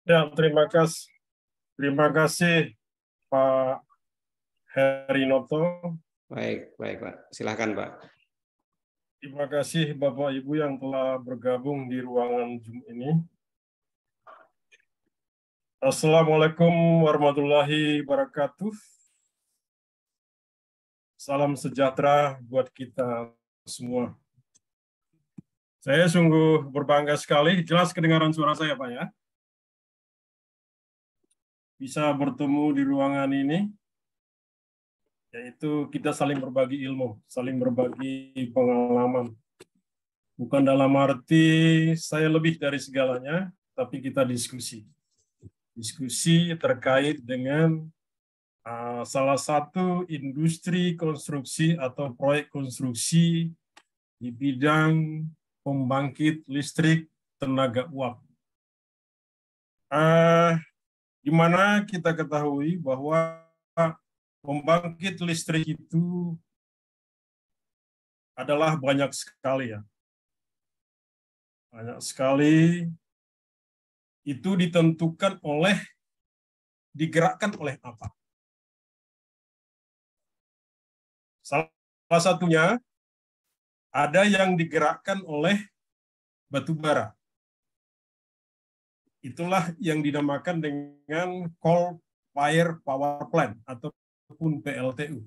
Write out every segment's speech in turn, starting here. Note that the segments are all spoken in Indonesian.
Ya, terima kasih Pak Herinoto. Baik, baik Pak. Silakan Pak. Terima kasih Bapak Ibu yang telah bergabung di ruangan Zoom ini. Assalamualaikum warahmatullahi wabarakatuh. Salam sejahtera buat kita semua. Saya sungguh berbangga sekali. Jelas kedengaran suara saya, Pak, ya? Bisa bertemu di ruangan ini, yaitu kita saling berbagi ilmu, saling berbagi pengalaman. Bukan dalam arti saya lebih dari segalanya, tapi kita diskusi. Diskusi terkait dengan salah satu industri konstruksi atau proyek konstruksi di bidang pembangkit listrik tenaga uap. Di mana kita ketahui bahwa pembangkit listrik itu adalah banyak sekali, ya. Banyak sekali, itu ditentukan oleh, digerakkan oleh apa. Salah satunya ada yang digerakkan oleh batu bara. Itulah yang dinamakan dengan coal fire power plant ataupun PLTU.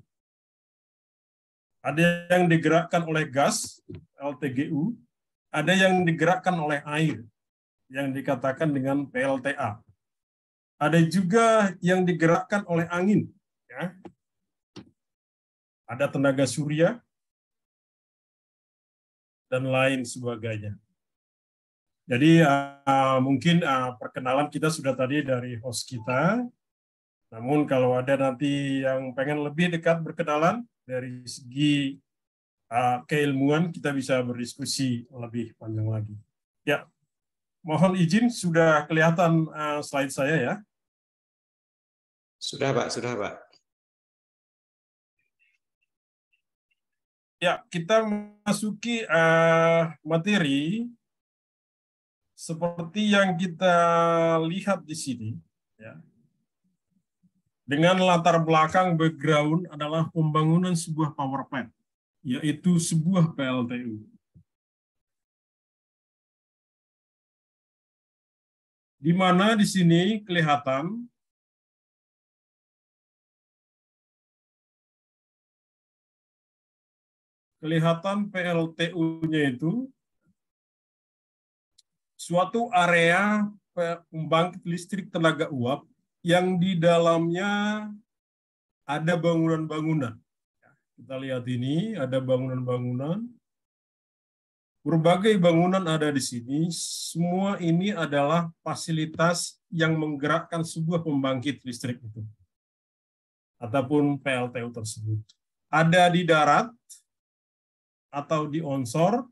Ada yang digerakkan oleh gas, LTGU, ada yang digerakkan oleh air, yang dikatakan dengan PLTA. Ada juga yang digerakkan oleh angin, ya. Ada tenaga surya, dan lain sebagainya. Jadi mungkin perkenalan kita sudah tadi dari host kita. Namun kalau ada nanti yang pengen lebih dekat berkenalan dari segi keilmuan, kita bisa berdiskusi lebih panjang lagi. Ya, mohon izin, sudah kelihatan slide saya, ya? Sudah Pak, sudah Pak. Ya, kita masuki materi seperti yang kita lihat di sini, ya. Dengan latar belakang background adalah pembangunan sebuah power plant, yaitu sebuah PLTU. Di mana di sini kelihatan PLTU-nya itu suatu area pembangkit listrik tenaga uap yang di dalamnya ada bangunan-bangunan. Kita lihat ini, ada bangunan-bangunan. Berbagai bangunan ada di sini. Semua ini adalah fasilitas yang menggerakkan sebuah pembangkit listrik itu, ataupun PLTU tersebut. Ada di darat atau di onshore,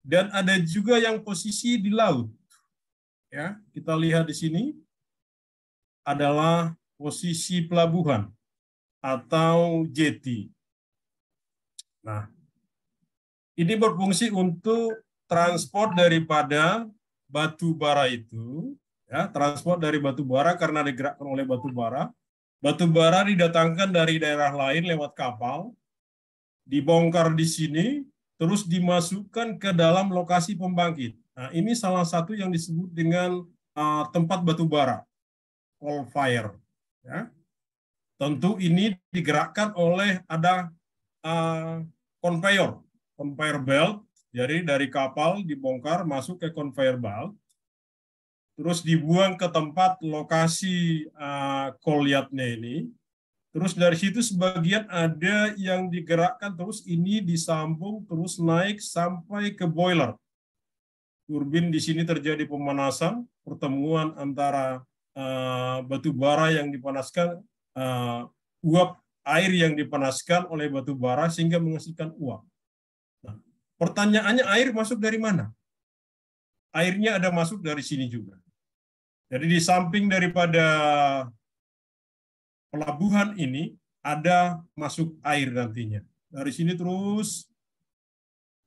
dan ada juga yang posisi di laut. Ya, kita lihat di sini adalah posisi pelabuhan atau jetty. Nah, ini berfungsi untuk transport daripada batu bara itu, ya, transport dari batu bara karena digerakkan oleh batu bara. Batu bara didatangkan dari daerah lain lewat kapal, dibongkar di sini, terus dimasukkan ke dalam lokasi pembangkit. Nah, ini salah satu yang disebut dengan tempat batu bara, coal fire. Ya. Tentu ini digerakkan oleh ada conveyor belt, jadi dari kapal dibongkar masuk ke conveyor belt, terus dibuang ke tempat lokasi kolyatnya ini. Terus dari situ sebagian ada yang digerakkan, terus ini disambung, terus naik sampai ke boiler. Turbin di sini terjadi pemanasan, pertemuan antara batu bara yang dipanaskan, uap air yang dipanaskan oleh batu bara sehingga menghasilkan uap. Nah, pertanyaannya, air masuk dari mana? Airnya ada masuk dari sini juga. Jadi di samping daripada pelabuhan ini ada masuk air nantinya. Dari sini terus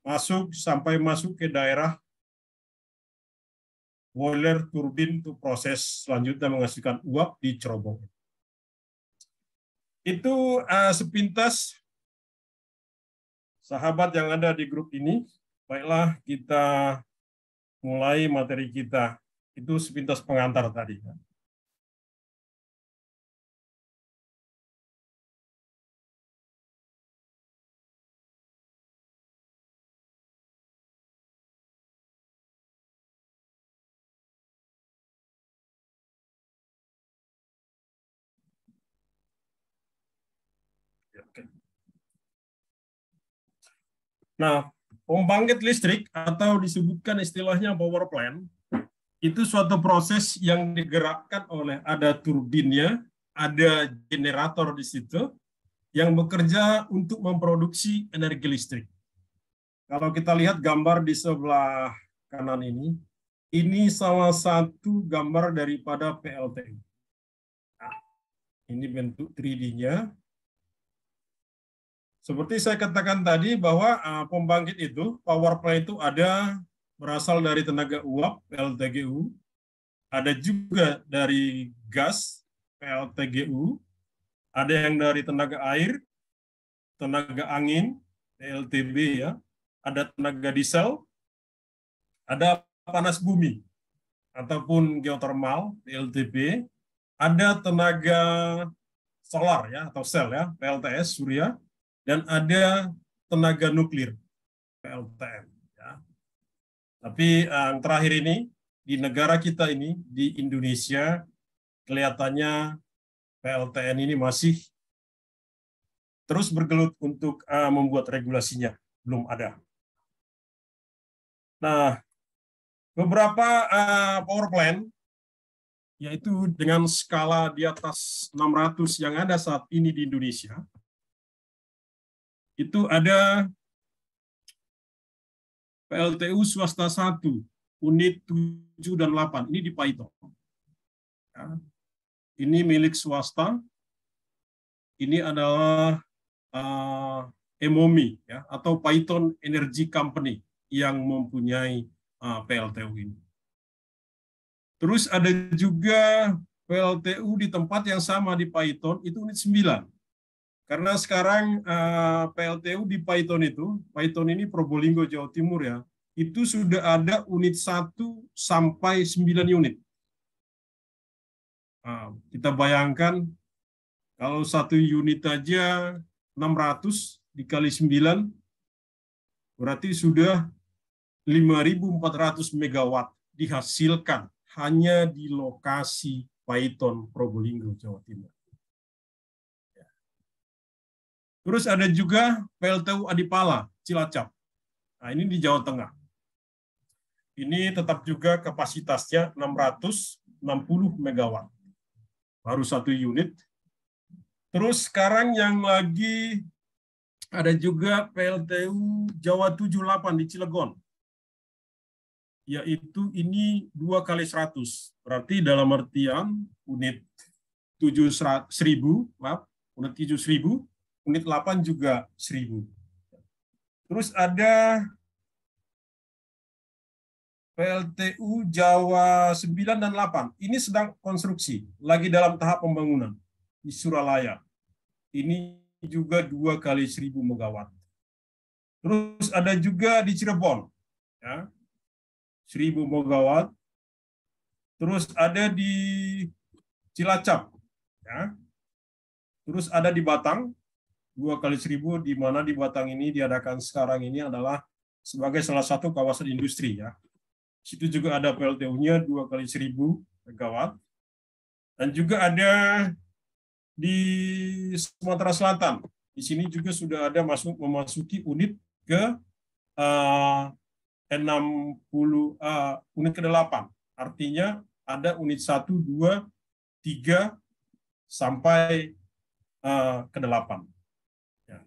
masuk sampai masuk ke daerah boiler turbin untuk proses selanjutnya menghasilkan uap di cerobong. Itu sepintas sahabat yang ada di grup ini. Baiklah, kita mulai materi kita. Itu sepintas pengantar tadi. Nah, pembangkit listrik atau disebutkan istilahnya power plant itu suatu proses yang digerakkan oleh ada turbinnya, ada generator di situ yang bekerja untuk memproduksi energi listrik. Kalau kita lihat gambar di sebelah kanan ini salah satu gambar daripada PLTU. Nah, ini bentuk 3D-nya. Seperti saya katakan tadi bahwa pembangkit itu, power plant itu ada berasal dari tenaga uap, PLTGU, ada juga dari gas, PLTGU, ada yang dari tenaga air, tenaga angin, PLTB ya, ada tenaga diesel, ada panas bumi ataupun geotermal, PLTB, ada tenaga solar ya atau sel ya, PLTS surya, dan ada tenaga nuklir, PLTN. Ya. Tapi yang terakhir ini, di negara kita ini, di Indonesia, kelihatannya PLTN ini masih terus bergelut untuk membuat regulasinya. Belum ada. Nah, beberapa power plant, yaitu dengan skala di atas 600 yang ada saat ini di Indonesia, itu ada PLTU swasta 1, unit 7 dan 8, ini di Paiton. Ya. Ini milik swasta, ini adalah Emomi ya, atau Paiton Energy Company yang mempunyai PLTU ini. Terus ada juga PLTU di tempat yang sama di Paiton, itu unit 9. Karena sekarang PLTU di Paiton ini Probolinggo, Jawa Timur ya, itu sudah ada unit 1 sampai 9 unit. Kita bayangkan kalau satu unit aja 600 dikali 9, berarti sudah 5.400 megawatt dihasilkan hanya di lokasi Paiton, Probolinggo, Jawa Timur. Terus ada juga PLTU Adipala, Cilacap. Nah, ini di Jawa Tengah. Ini tetap juga kapasitasnya 660 megawatt. Baru satu unit. Terus sekarang yang lagi ada juga PLTU Jawa 78 di Cilegon. Yaitu ini 2 kali 100. Berarti dalam artian unit 7.000, unit 7.000, unit 8 juga 1.000. Terus ada PLTU Jawa 9 dan 8. Ini sedang konstruksi, lagi dalam tahap pembangunan di Suralaya. Ini juga 2 kali 1.000 megawatt. Terus ada juga di Cirebon, ya, 1.000 megawatt. Terus ada di Cilacap, ya. Terus ada di Batang, 2 kali 1.000, di mana di Batang ini diadakan sekarang ini adalah sebagai salah satu kawasan industri, ya. Situ juga ada PLTU-nya 2 kali 1.000 megawatt. Dan juga ada di Sumatera Selatan. Di sini juga sudah ada memasuki unit ke 60 unit ke-8. Artinya ada unit 1, 2, 3 sampai ke-8. Ya.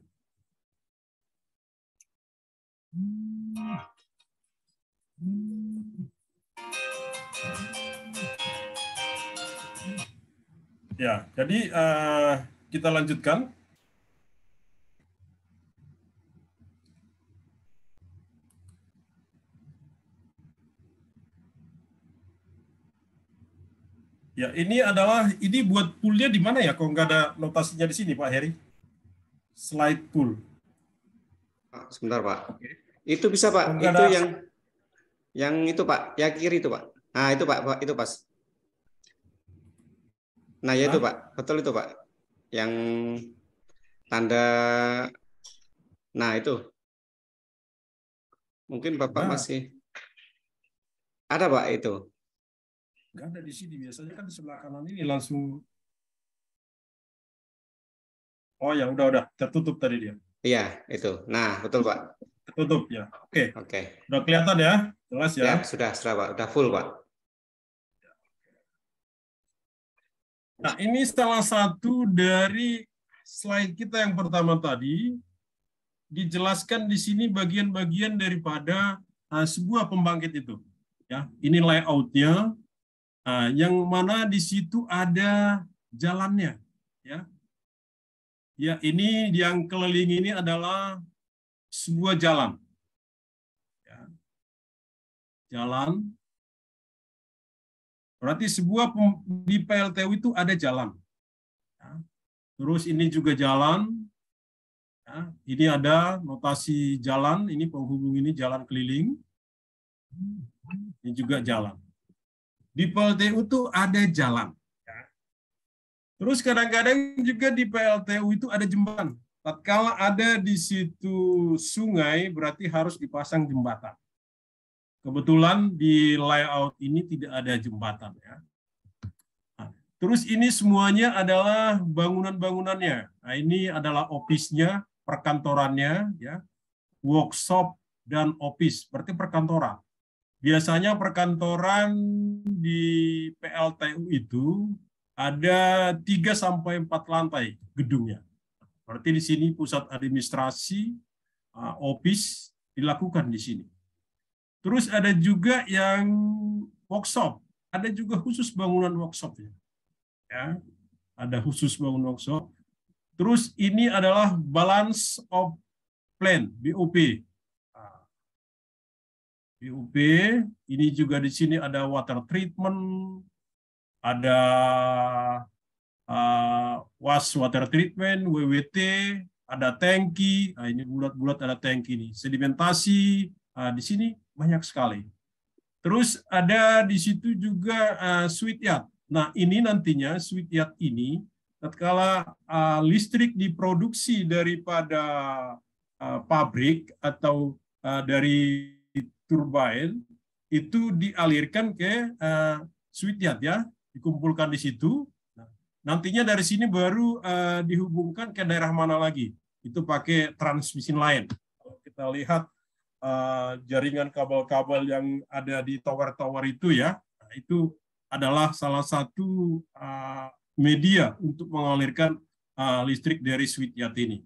Ya, jadi kita lanjutkan. Ya, ini buat poolnya di mana ya? Kok nggak ada notasinya di sini, Pak Heri? Slide pool. Sebentar, Pak. Itu bisa, Pak. Kok nggak Itu ada? yang itu, Pak. Yang kiri itu, Pak. Nah, itu, Pak. Itu pas. Nah, ya itu, Hah? Pak. Betul itu, Pak. Yang tanda. Nah, itu. Mungkin Bapak Nggak, masih ada, Pak, itu. nggak ada di sini. Biasanya kan di sebelah kanan ini langsung. Oh ya, udah tertutup tadi dia. Iya, itu. Nah, betul, Pak. Tertutup ya. Oke, Oke. udah kelihatan ya, jelas ya. Ya, sudah, Pak. Sudah full, Pak. Nah, ini salah satu dari slide kita yang pertama tadi. Dijelaskan di sini bagian-bagian daripada sebuah pembangkit itu. Ya, ini layoutnya, yang mana di situ ada jalannya. Ya, ya ini yang keliling ini adalah sebuah jalan. Ya, jalan. Berarti di PLTU itu ada jalan. Ya, terus ini juga jalan. Ya, ini ada notasi jalan. Ini penghubung ini jalan keliling. Ini juga jalan. Di PLTU itu ada jalan. Terus kadang-kadang juga di PLTU itu ada jembatan. Tatkala ada di situ sungai, berarti harus dipasang jembatan. Kebetulan di layout ini tidak ada jembatan. Ya. Nah, terus ini semuanya adalah bangunan-bangunannya. Nah, ini adalah office-nya, perkantorannya, ya, workshop dan office, berarti perkantoran. Biasanya perkantoran di PLTU itu ada 3-4 lantai gedungnya. Berarti di sini pusat administrasi, office dilakukan di sini. Terus ada juga yang workshop, ada juga khusus bangunan workshop ya. Ada khusus bangunan workshop. Terus ini adalah balance of plant, BOP. BOP, ini juga di sini ada water treatment, ada water treatment, WWT, ada tangki, nah ini bulat-bulat ada tangki ini, sedimentasi, di sini banyak sekali. Terus ada di situ juga sweet yard. Nah ini nantinya sweet yard ini, tatkala listrik diproduksi daripada pabrik atau dari turbine, itu dialirkan ke sweet yard ya, dikumpulkan di situ. Nantinya dari sini baru dihubungkan ke daerah mana lagi. Itu pakai transmisi lain. Kalau kita lihat jaringan kabel-kabel yang ada di tower-tower itu ya, itu adalah salah satu media untuk mengalirkan listrik dari sweet yard ini.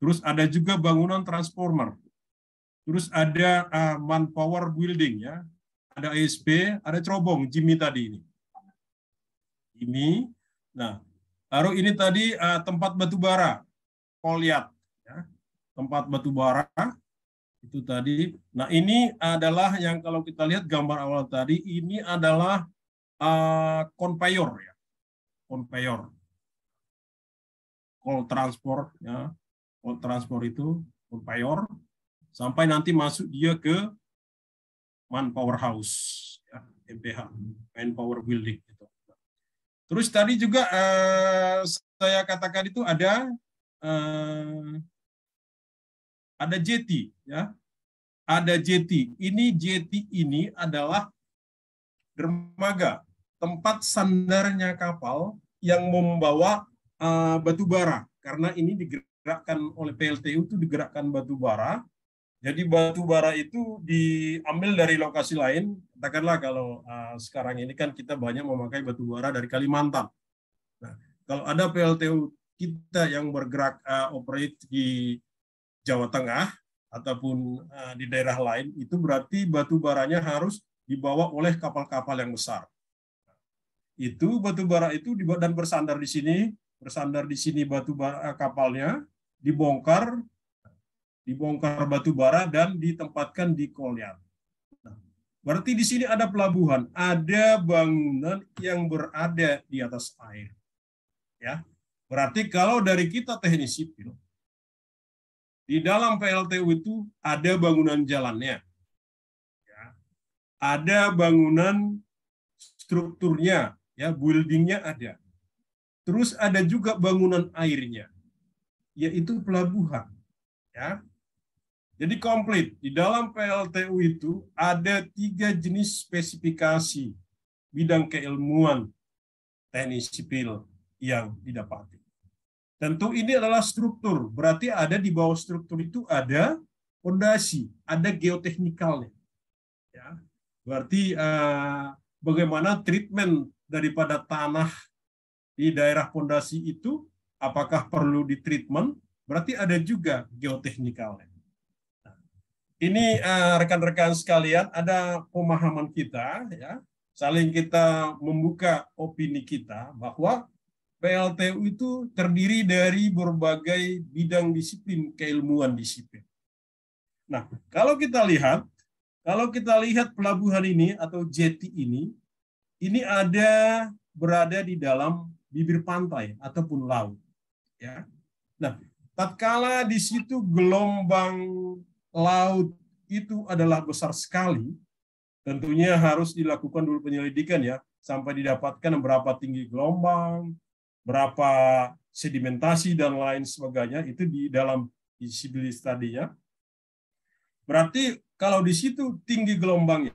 Terus ada juga bangunan transformer. Terus ada manpower building ya. Ada ASP, ada cerobong Jimmy tadi ini. Ini, nah, lalu ini tadi tempat batu bara, Kolyat, ya. Tempat batu bara itu tadi. Nah ini adalah yang kalau kita lihat gambar awal tadi, ini adalah conveyor ya, conveyor, coal transport ya, coal transport itu conveyor sampai nanti masuk dia ke manpower house, ya, MPH, manpower building. Gitu. Terus tadi juga saya katakan itu ada jetty, ya, ada jetty. Ini jetty ini adalah dermaga, tempat sandarnya kapal yang membawa batu bara. Karena ini digerakkan oleh PLTU itu digerakkan batu bara. Jadi batu bara itu diambil dari lokasi lain. Katakanlah kalau sekarang ini kan kita banyak memakai batu bara dari Kalimantan. Nah, kalau ada PLTU kita yang bergerak operate di Jawa Tengah ataupun di daerah lain, itu berarti batu baranya harus dibawa oleh kapal-kapal yang besar. Itu batu bara itu dan bersandar di sini batu bara kapalnya, dibongkar batu bara dan ditempatkan di Kolyat. Nah, Berarti di sini ada pelabuhan, ada bangunan yang berada di atas air. Ya. Berarti kalau dari kita teknik sipil, di dalam PLTU itu ada bangunan jalannya. Ya. Ada bangunan strukturnya, ya, buildingnya ada. Terus ada juga bangunan airnya, yaitu pelabuhan. Ya. Jadi komplit. Di dalam PLTU itu ada 3 jenis spesifikasi bidang keilmuan teknik sipil yang didapati. Tentu ini adalah struktur, berarti ada di bawah struktur itu ada fondasi, ada geoteknikalnya. Ya. Berarti bagaimana treatment daripada tanah di daerah fondasi itu, apakah perlu ditreatment, berarti ada juga geoteknikalnya. Ini rekan-rekan sekalian, ada pemahaman kita, ya, saling kita membuka opini kita bahwa PLTU itu terdiri dari berbagai bidang disiplin keilmuan disiplin. Nah, kalau kita lihat pelabuhan ini atau jetty ini ada berada di dalam bibir pantai ataupun laut. Ya. Nah, tatkala di situ gelombang laut itu adalah besar sekali, tentunya harus dilakukan dulu penyelidikan ya, sampai didapatkan berapa tinggi gelombang, berapa sedimentasi dan lain sebagainya, itu di dalam visibility study-nya. Berarti kalau di situ tinggi gelombangnya,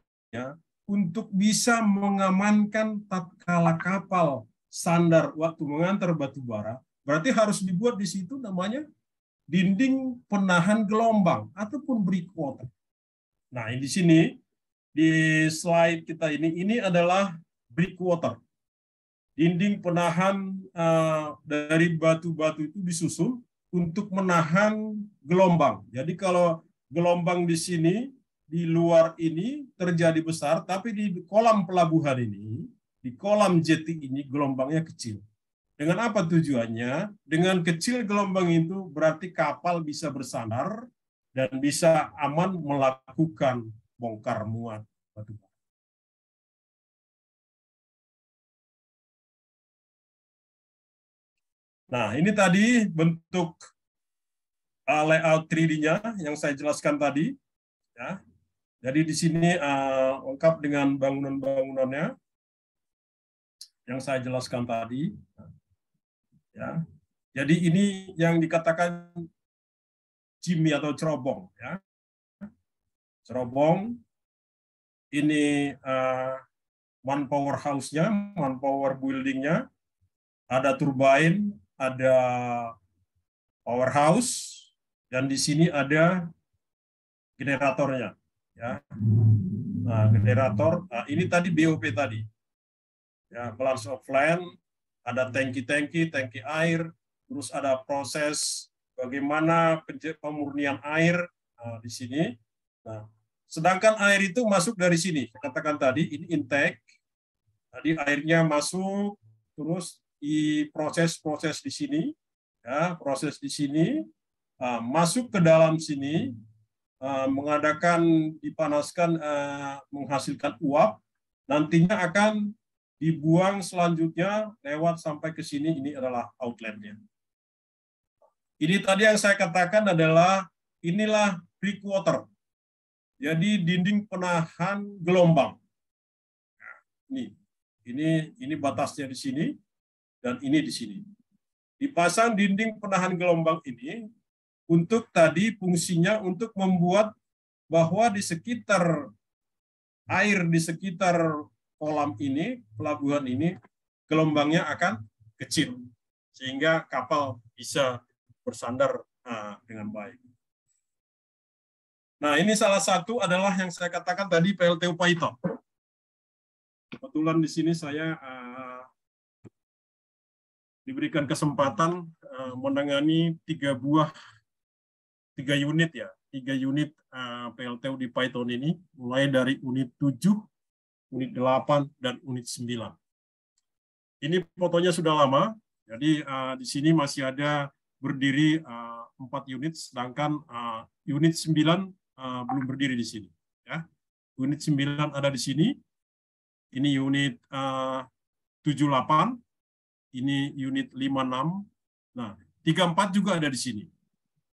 untuk bisa mengamankan tatkala kapal sandar waktu mengantar batu bara, berarti harus dibuat di situ namanya dinding penahan gelombang ataupun breakwater. Nah, di sini di slide kita ini adalah breakwater. Dinding penahan dari batu-batu itu disusun untuk menahan gelombang. Jadi kalau gelombang di sini, di luar ini terjadi besar, tapi di kolam pelabuhan ini, di kolam jetty ini gelombangnya kecil. Dengan apa tujuannya? Dengan kecil gelombang itu berarti kapal bisa bersandar dan bisa aman melakukan bongkar muat batu bara. Nah, ini tadi bentuk layout 3D-nya yang saya jelaskan tadi. Ya. Jadi di sini lengkap dengan bangunan-bangunannya yang saya jelaskan tadi. Ya. Jadi ini yang dikatakan Jimmy atau cerobong. Ya. Cerobong ini manpower house-nya, manpower building-nya, ada turbine, ada powerhouse, dan di sini ada generatornya. Ya. Nah, generator, ini tadi BOP tadi. Ya, balance of land, ada tangki air, terus ada proses bagaimana pemurnian air di sini. Nah, sedangkan air itu masuk dari sini. Saya katakan tadi, ini intake. Tadi airnya masuk, terus proses di sini, ya, proses di sini, masuk ke dalam sini, mengadakan dipanaskan, menghasilkan uap, nantinya akan dibuang selanjutnya lewat sampai ke sini, ini adalah outletnya. Ini tadi yang saya katakan adalah inilah breakwater. Jadi dinding penahan gelombang. Nah, ini batasnya di sini dan ini di sini. Dipasang dinding penahan gelombang ini untuk tadi fungsinya untuk membuat bahwa di sekitar air di sekitar kolam ini, pelabuhan ini, gelombangnya akan kecil, sehingga kapal bisa bersandar dengan baik. Nah, ini salah satu adalah yang saya katakan tadi PLTU Python. Kebetulan di sini saya diberikan kesempatan menangani 3 unit ya, 3 unit PLTU di Python ini, mulai dari unit 7, unit 8, dan unit 9. Ini fotonya sudah lama, jadi di sini masih ada berdiri 4 unit, sedangkan unit 9 belum berdiri di sini. Ya. unit 9 ada di sini, ini unit 78, ini unit 56. Nah, 34 juga ada di sini.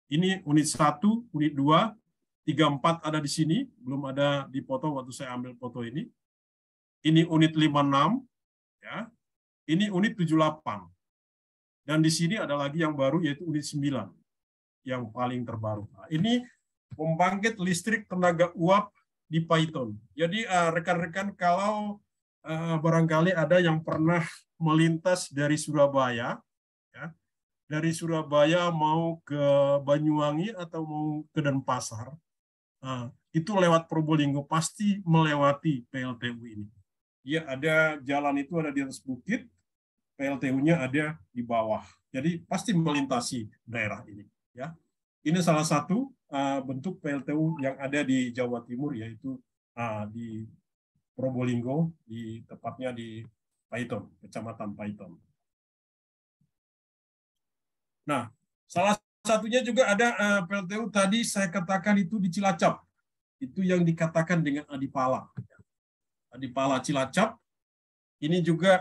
Ini unit 1, unit 2, 34 ada di sini, belum ada di foto waktu saya ambil foto ini. Ini unit 56, ya. Ini unit 78. Dan di sini ada lagi yang baru, yaitu unit 9, yang paling terbaru. Nah, ini pembangkit listrik tenaga uap di Paiton. Jadi rekan-rekan kalau barangkali ada yang pernah melintas dari Surabaya, ya, dari Surabaya mau ke Banyuwangi atau mau ke Denpasar, itu lewat Probolinggo pasti melewati PLTU ini. Ya, ada jalan itu ada di atas bukit, PLTU-nya ada di bawah. Jadi pasti melintasi daerah ini. Ya, ini salah satu bentuk PLTU yang ada di Jawa Timur, yaitu di Probolinggo, tepatnya di Paiton, Kecamatan Paiton. Nah, salah satunya juga ada PLTU tadi saya katakan itu di Cilacap. Itu yang dikatakan dengan Adipala. Adipala Cilacap. Ini juga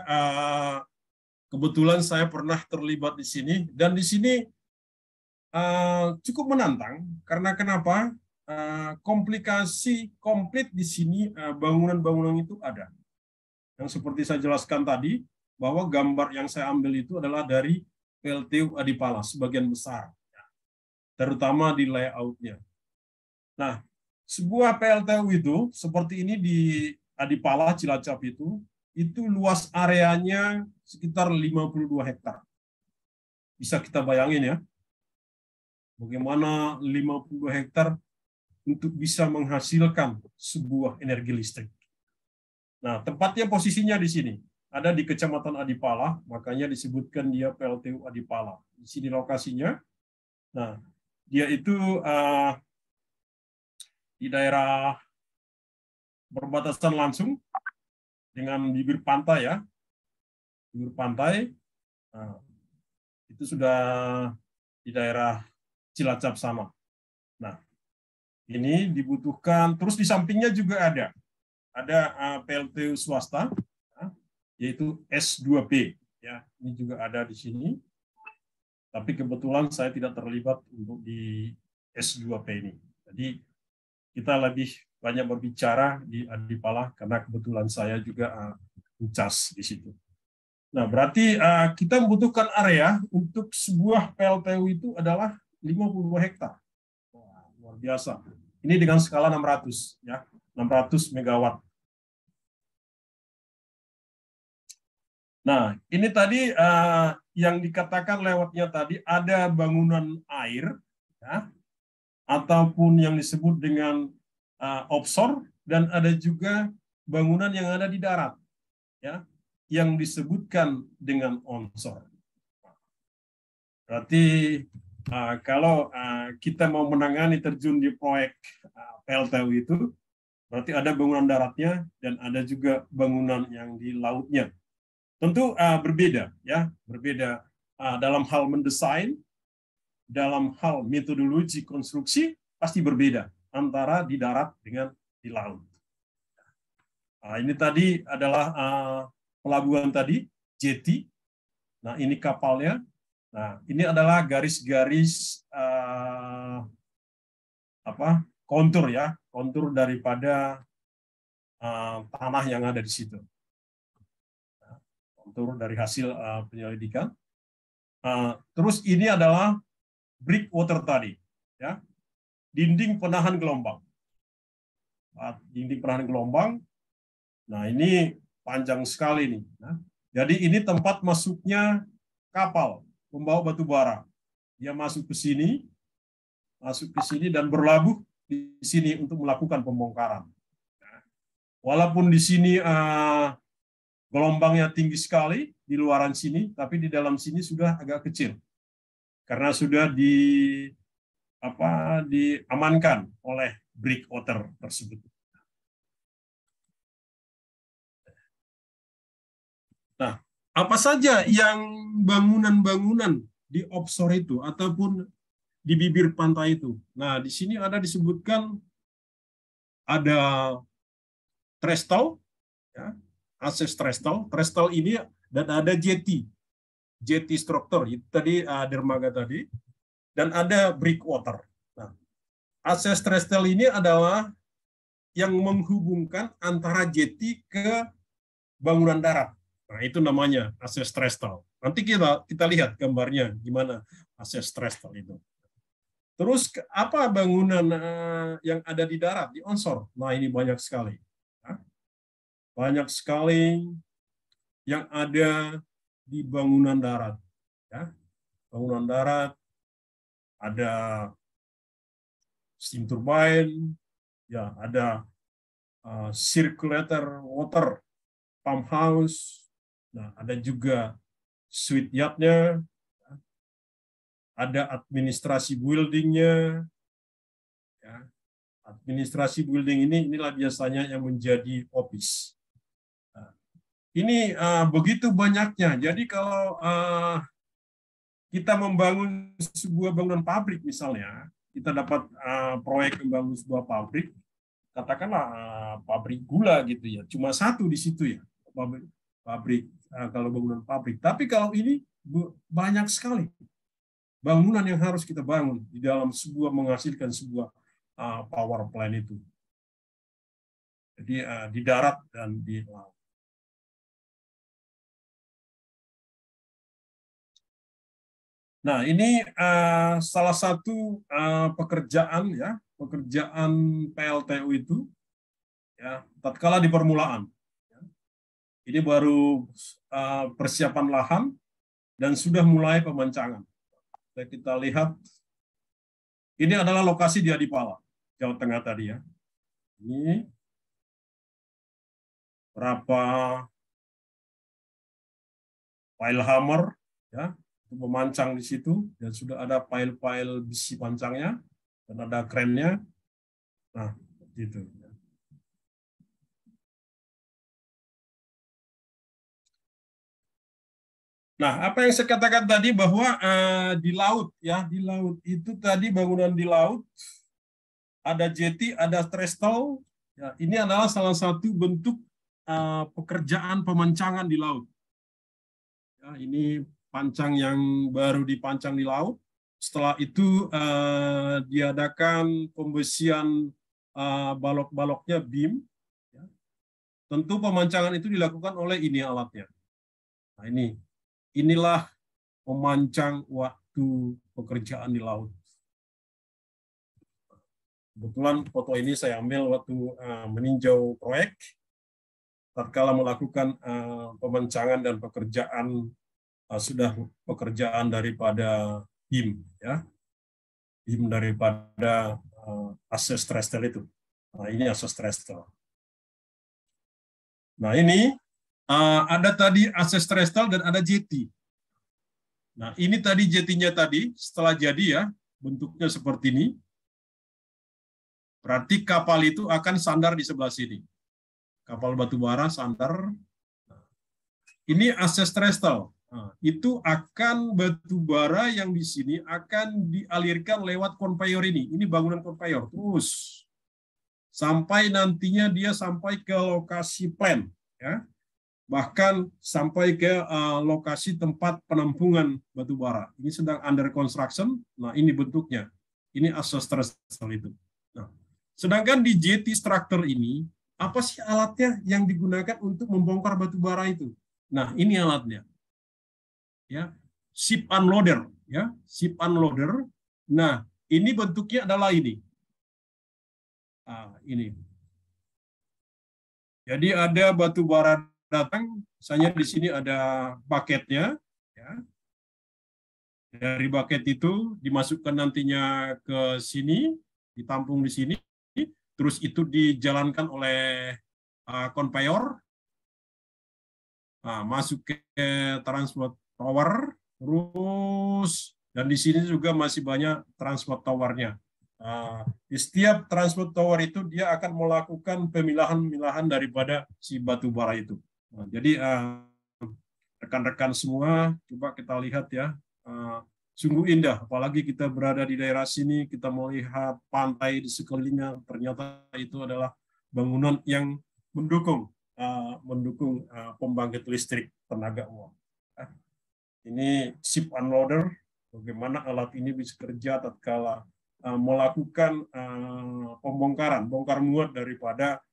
kebetulan saya pernah terlibat di sini. Dan di sini cukup menantang. Karena kenapa? Komplikasi komplit di sini bangunan-bangunan itu ada. Yang seperti saya jelaskan tadi, bahwa gambar yang saya ambil itu adalah dari PLTU Adipala, sebagian besar. Terutama di layout-nya. Nah, sebuah PLTU itu, seperti ini di Adipala, Cilacap itu luas areanya sekitar 52 hektar. Bisa kita bayangin ya, bagaimana 52 hektar untuk bisa menghasilkan sebuah energi listrik. Nah, tempatnya posisinya di sini. Ada di Kecamatan Adipala, makanya disebutkan dia PLTU Adipala. Di sini lokasinya. Nah, dia itu di daerah berbatasan langsung dengan bibir pantai ya. Bibir pantai. Nah, itu sudah di daerah Cilacap sana. Nah, ini dibutuhkan, terus di sampingnya juga ada PLTU swasta, yaitu S2P. Ya, ini juga ada di sini. Tapi kebetulan saya tidak terlibat untuk di S2P ini. Jadi kita lebih banyak berbicara di Adipala karena kebetulan saya juga ucas di situ. Nah, berarti kita membutuhkan area untuk sebuah PLTU itu adalah 52 hektar. Wah, luar biasa. Ini dengan skala 600 ya, 600 megawatt. Nah, ini tadi yang dikatakan lewatnya tadi ada bangunan air ya, ataupun yang disebut dengan offshore, dan ada juga bangunan yang ada di darat ya, yang disebutkan dengan onshore. Berarti kalau kita mau menangani terjun di proyek PLTU itu, berarti ada bangunan daratnya dan ada juga bangunan yang di lautnya. Tentu berbeda ya, berbeda dalam hal mendesain, dalam hal metodologi konstruksi pasti berbeda antara di darat dengan di laut. Ini tadi adalah pelabuhan tadi, jetty. Nah, ini kapalnya. Nah, ini adalah garis-garis kontur ya, kontur daripada tanah yang ada di situ. Nah, kontur dari hasil penyelidikan. Terus ini adalah breakwater tadi, ya, dinding penahan gelombang. Dinding penahan gelombang. Nah, ini panjang sekali nih. Nah, jadi ini tempat masuknya kapal pembawa batu bara. Dia masuk ke sini dan berlabuh di sini untuk melakukan pembongkaran. Walaupun di sini gelombangnya tinggi sekali di luaran sini, tapi di dalam sini sudah agak kecil karena sudah diamankan oleh breakwater tersebut. Nah, apa saja yang bangunan-bangunan di offshore itu ataupun di bibir pantai itu? Nah, di sini ada disebutkan ada trestle, ya, akses trestle. Trestle ini dan ada jetty struktur itu tadi dermaga tadi, dan ada breakwater. Nah, akses trestle ini adalah yang menghubungkan antara jetty ke bangunan darat. Nah, itu namanya akses trestle. Nanti kita lihat gambarnya gimana akses trestle itu. Terus apa bangunan yang ada di darat, di onshore? Nah, ini banyak sekali. Banyak sekali yang ada di bangunan darat. Ya. Bangunan darat, ada steam turbine, ya, ada circulator water pump house, nah, ada juga suite yacht-nya, ada administrasi building-nya, ya. Administrasi building inilah biasanya yang menjadi office. Nah, ini begitu banyaknya. Jadi kalau kita membangun sebuah bangunan pabrik misalnya, kita dapat proyek membangun sebuah pabrik, katakanlah pabrik gula gitu ya, cuma satu di situ ya, pabrik kalau bangunan pabrik. Tapi kalau ini banyak sekali bangunan yang harus kita bangun di dalam sebuah menghasilkan sebuah power plant itu. Jadi di darat dan di laut. Nah, ini salah satu pekerjaan ya, pekerjaan PLTU itu ya, tatkala di permulaan. Ya. Ini baru persiapan lahan dan sudah mulai pemancangan. Kita lihat, ini adalah lokasi di Adipala, Jawa Tengah tadi ya. Ini berapa pile hammer ya, untuk memancang di situ, dan sudah ada pile-pile besi pancangnya dan ada krennya. Nah, gitu. Nah, apa yang saya katakan tadi bahwa di laut ya, di laut itu tadi bangunan di laut ada jetty, ada trestle. Ya, ini adalah salah satu bentuk pekerjaan pemancangan di laut. Ya, ini pancang yang baru dipancang di laut. Setelah itu diadakan pembesian balok-baloknya beam. Ya. Tentu pemancangan itu dilakukan oleh ini alatnya. Nah, inilah memancang waktu pekerjaan di laut. Kebetulan foto ini saya ambil waktu meninjau proyek, tatkala melakukan pemancangan dan pekerjaan sudah pekerjaan daripada BIM, ya, BIM daripada akses trestle itu. Nah, ini akses trestle. Nah, ini ada tadi akses trestle dan ada jetty. Nah, ini tadi jetty-nya tadi, setelah jadi ya, bentuknya seperti ini. Berarti kapal itu akan sandar di sebelah sini. Kapal batubara sandar. Ini akses trestle. Nah, itu akan batubara yang di sini akan dialirkan lewat konveyor ini. Ini bangunan konveyor. Terus sampai nantinya dia sampai ke lokasi plant. Ya. Bahkan sampai ke lokasi tempat penampungan batubara. Ini sedang under construction. Nah, ini bentuknya. Ini akses trestle itu. Nah, sedangkan di jetty structure ini, apa sih alatnya yang digunakan untuk membongkar batubara itu? Nah, ini alatnya. Ya, ship unloader, ya, ship unloader. Nah, ini bentuknya adalah ini. Ini. Jadi ada batubara datang, misalnya di sini ada bucketnya, ya. Dari bucket itu dimasukkan nantinya ke sini, ditampung di sini, terus itu dijalankan oleh konveyor, masuk ke transport tower, terus dan di sini juga masih banyak transport towernya. Di setiap transport tower itu dia akan melakukan pemilahan-pemilahan daripada si batu bara itu. Nah, jadi rekan-rekan semua, coba kita lihat ya, sungguh indah. Apalagi kita berada di daerah sini, kita melihat pantai di sekelilingnya, ternyata itu adalah bangunan yang mendukung pembangkit listrik tenaga uap. Ini ship unloader, bagaimana alat ini bisa kerja tatkala melakukan bongkar muat daripada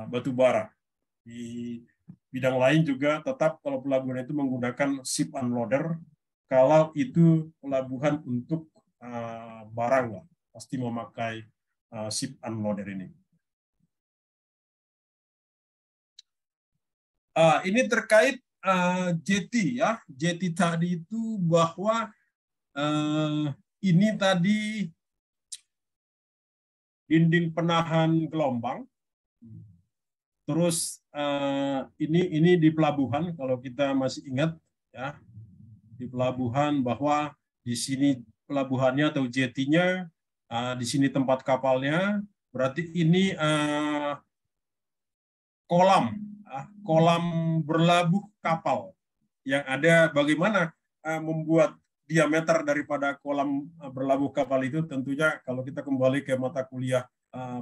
batu bara. Di bidang lain juga tetap kalau pelabuhan itu menggunakan ship unloader, kalau itu pelabuhan untuk barang lah, pasti memakai ship unloader ini. Ini terkait jetty ya, jetty tadi itu bahwa ini tadi dinding penahan gelombang. Terus ini di pelabuhan, kalau kita masih ingat ya, di pelabuhan bahwa di sini pelabuhannya atau jetty-nya, di sini tempat kapalnya, berarti ini kolam berlabuh kapal yang ada. Bagaimana membuat diameter daripada kolam berlabuh kapal itu? Tentunya kalau kita kembali ke mata kuliah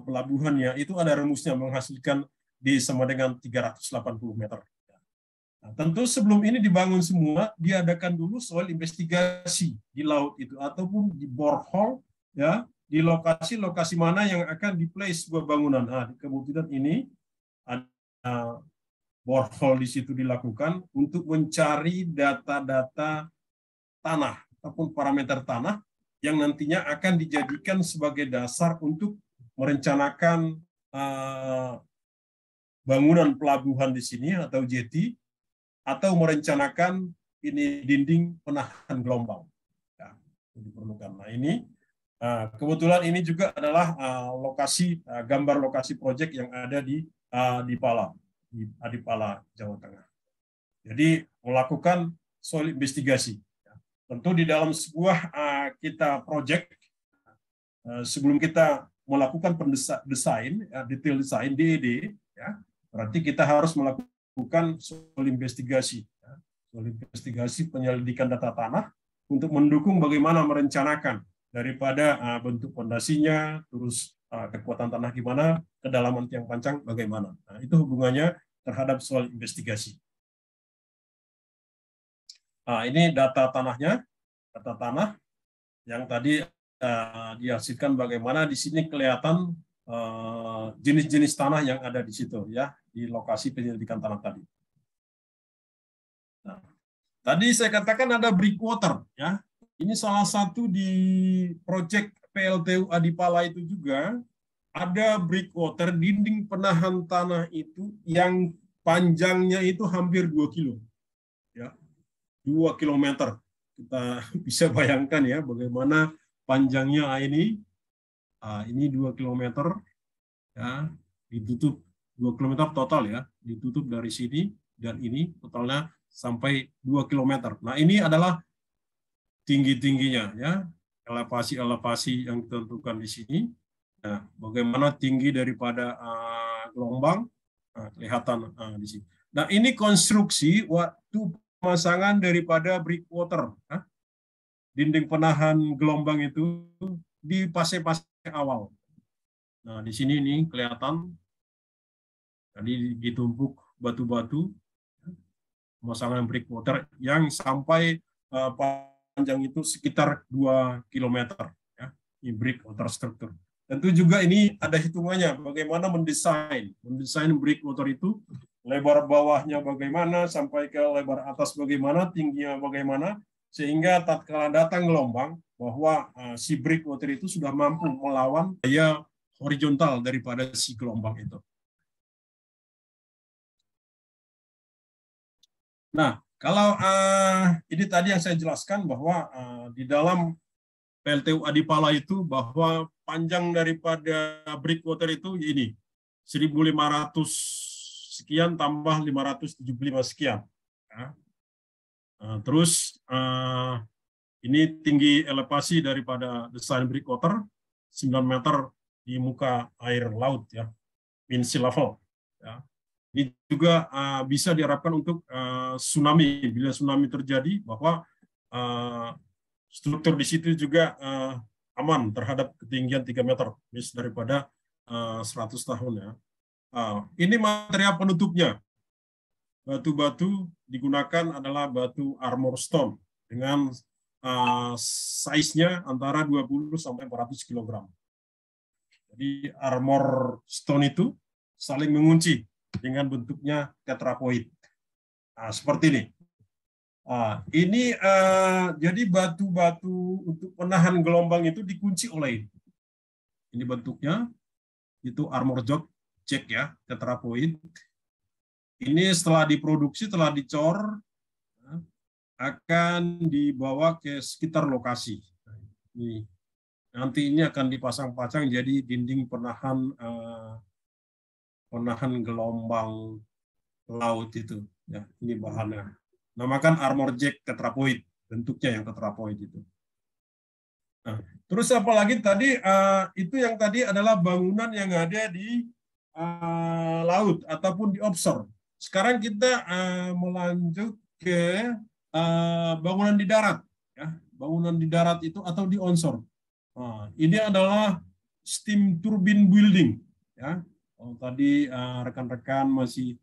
pelabuhannya, itu ada rumusnya, menghasilkan di sama dengan 380 meter. Nah, tentu sebelum ini dibangun semua, diadakan dulu soil investigasi di laut itu ataupun di borehole ya, di lokasi-lokasi mana yang akan di-place sebuah bangunan. Nah, kebetulan ini ada borehole di situ dilakukan untuk mencari data-data tanah ataupun parameter tanah yang nantinya akan dijadikan sebagai dasar untuk merencanakan bangunan pelabuhan di sini atau jetty, atau merencanakan ini dinding penahan gelombang. Ya, diperlukan. Nah, ini kebetulan ini juga adalah gambar lokasi proyek yang ada di Adipala, Jawa Tengah. Jadi melakukan soil investigasi. Tentu di dalam sebuah kita proyek, sebelum kita melakukan desain, detail desain DED, ya, berarti kita harus melakukan soil investigasi, soil investigasi penyelidikan data tanah untuk mendukung bagaimana merencanakan daripada bentuk fondasinya, terus kekuatan tanah gimana, kedalaman tiang pancang bagaimana. Nah, itu hubungannya terhadap soal investigasi. Nah, ini data tanahnya, data tanah yang tadi dihasilkan bagaimana di sini kelihatan jenis-jenis tanah yang ada di situ ya, di lokasi penyelidikan tanah tadi. Nah, tadi saya katakan ada breakwater ya. Ini salah satu di proyek PLTU Adipala itu juga ada breakwater, dinding penahan tanah itu yang panjangnya itu hampir 2 kilo. Ya. 2 kilometer. Kita bisa bayangkan ya bagaimana panjangnya ini. Ini 2 kilometer ya, ditutup 2 kilometer total ya, ditutup dari sini dan ini totalnya sampai 2 kilometer. Nah, ini adalah tinggi-tingginya ya, elevasi-elevasi yang ditentukan di sini. Nah, bagaimana tinggi daripada gelombang kelihatan di sini. Nah, ini konstruksi waktu pemasangan daripada breakwater, dinding penahan gelombang itu di fase-fase awal. Nah, di sini ini kelihatan tadi ditumpuk batu-batu pemasangan breakwater yang sampai panjang itu sekitar 2 km ya, ini breakwater struktur. Tentu juga ini ada hitungannya bagaimana mendesain breakwater itu, lebar bawahnya bagaimana sampai ke lebar atas bagaimana, tingginya bagaimana, sehingga tatkala datang gelombang bahwa si breakwater itu sudah mampu melawan daya horizontal daripada si gelombang itu. Nah, kalau ini tadi yang saya jelaskan bahwa di dalam PLTU Adipala itu bahwa panjang daripada breakwater itu ini 1.500 sekian tambah 575 sekian. Ya. Terus ini tinggi elevasi daripada desain breakwater 9 meter di muka air laut ya, mean sea level. Ya. Ini juga bisa diharapkan untuk tsunami, bila tsunami terjadi bahwa struktur di situ juga aman terhadap ketinggian 3 meter daripada 100 tahun ya. Ini material penutupnya. Batu-batu digunakan adalah batu armor stone dengan size-nya antara 20 sampai 400 kg. Jadi armor stone itu saling mengunci dengan bentuknya tetrapoid. Seperti ini. Ini jadi batu-batu untuk menahan gelombang itu dikunci oleh ini. Ini bentuknya itu armor jack ya, tetrapoid. Ini setelah diproduksi, setelah dicor, akan dibawa ke sekitar lokasi. Nanti ini akan dipasang-pasang jadi dinding penahan gelombang laut itu. Ya, ini bahannya. Namakan armor jack tetrapoid, bentuknya yang tetrapoid itu. Nah, terus apa lagi tadi? Itu yang tadi adalah bangunan yang ada di laut ataupun di offshore. Sekarang kita melanjut ke bangunan di darat, ya. Bangunan di darat itu atau di onshore. Ini adalah steam turbine building, ya. Tadi rekan-rekan masih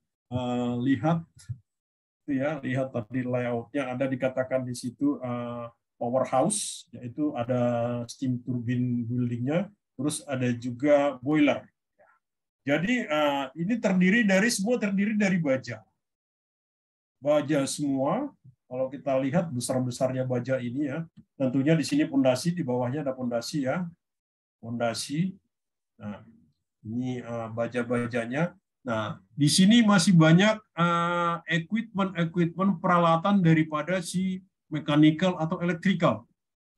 lihat, ya, lihat tadi layoutnya ada dikatakan di situ powerhouse, yaitu ada steam turbine buildingnya, terus ada juga boiler. Jadi ini semua terdiri dari baja. Baja semua. Kalau kita lihat besar-besarnya baja ini ya. Tentunya di sini pondasi, di bawahnya ada pondasi ya. Pondasi. Nah, ini baja-bajanya. Nah, di sini masih banyak equipment peralatan daripada si mechanical atau electrical.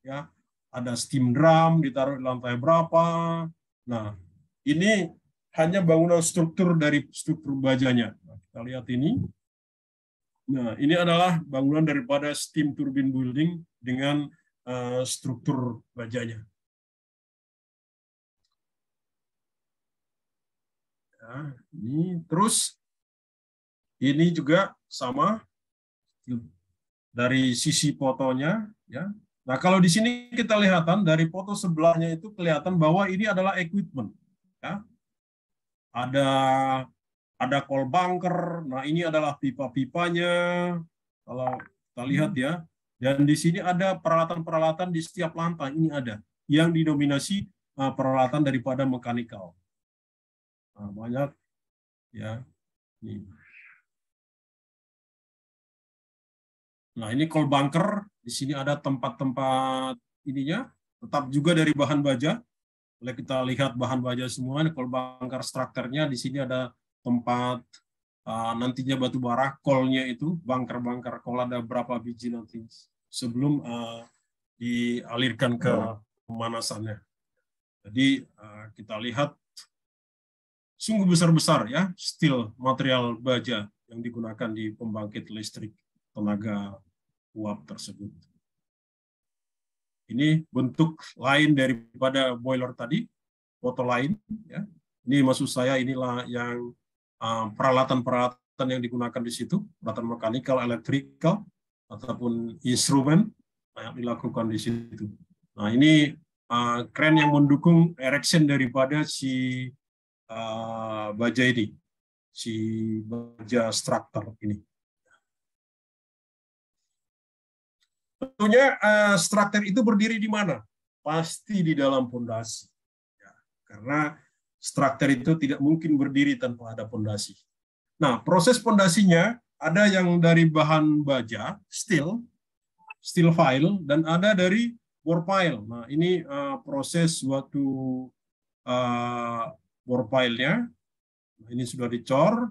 Ya. Ada steam drum ditaruh di lantai berapa. Nah, ini hanya bangunan struktur dari struktur bajanya. Nah, kita lihat ini. Nah, ini adalah bangunan daripada steam turbine building dengan struktur bajanya. Ya, ini terus ini juga sama dari sisi fotonya, ya. Nah, kalau di sini kita lihatan dari foto sebelahnya itu kelihatan bahwa ini adalah equipment, ya. Ada coal bunker. Nah, ini adalah pipa-pipanya. Kalau kita lihat ya. Dan di sini ada peralatan-peralatan di setiap lantai. Ini ada yang didominasi peralatan daripada mechanical. Nah, banyak ya. Nah, ini coal bunker. Di sini ada tempat-tempat ininya. Tetap juga dari bahan baja. Boleh kita lihat bahan baja semua. Coal bunker strukturnya di sini ada tempat nantinya batu bara, coal-nya itu, bunker-bunker coal ada berapa biji nanti sebelum dialirkan ke pemanasannya. Jadi kita lihat sungguh besar-besar ya, steel material baja yang digunakan di pembangkit listrik tenaga uap tersebut. Ini bentuk lain daripada boiler tadi, foto lain ya. Ini maksud saya inilah yang peralatan-peralatan yang digunakan di situ, peralatan mechanical, electrical, ataupun instrumen yang dilakukan di situ. Nah, ini kren yang mendukung erection daripada si baja ini, si baja struktur ini. Tentunya struktur itu berdiri di mana? Pasti di dalam pondasi. Ya, karena struktur itu tidak mungkin berdiri tanpa ada pondasi. Nah, proses pondasinya ada yang dari bahan baja, steel file, dan ada dari bore pile. Nah, ini proses waktu bore pile-nya. Nah, ini sudah dicor,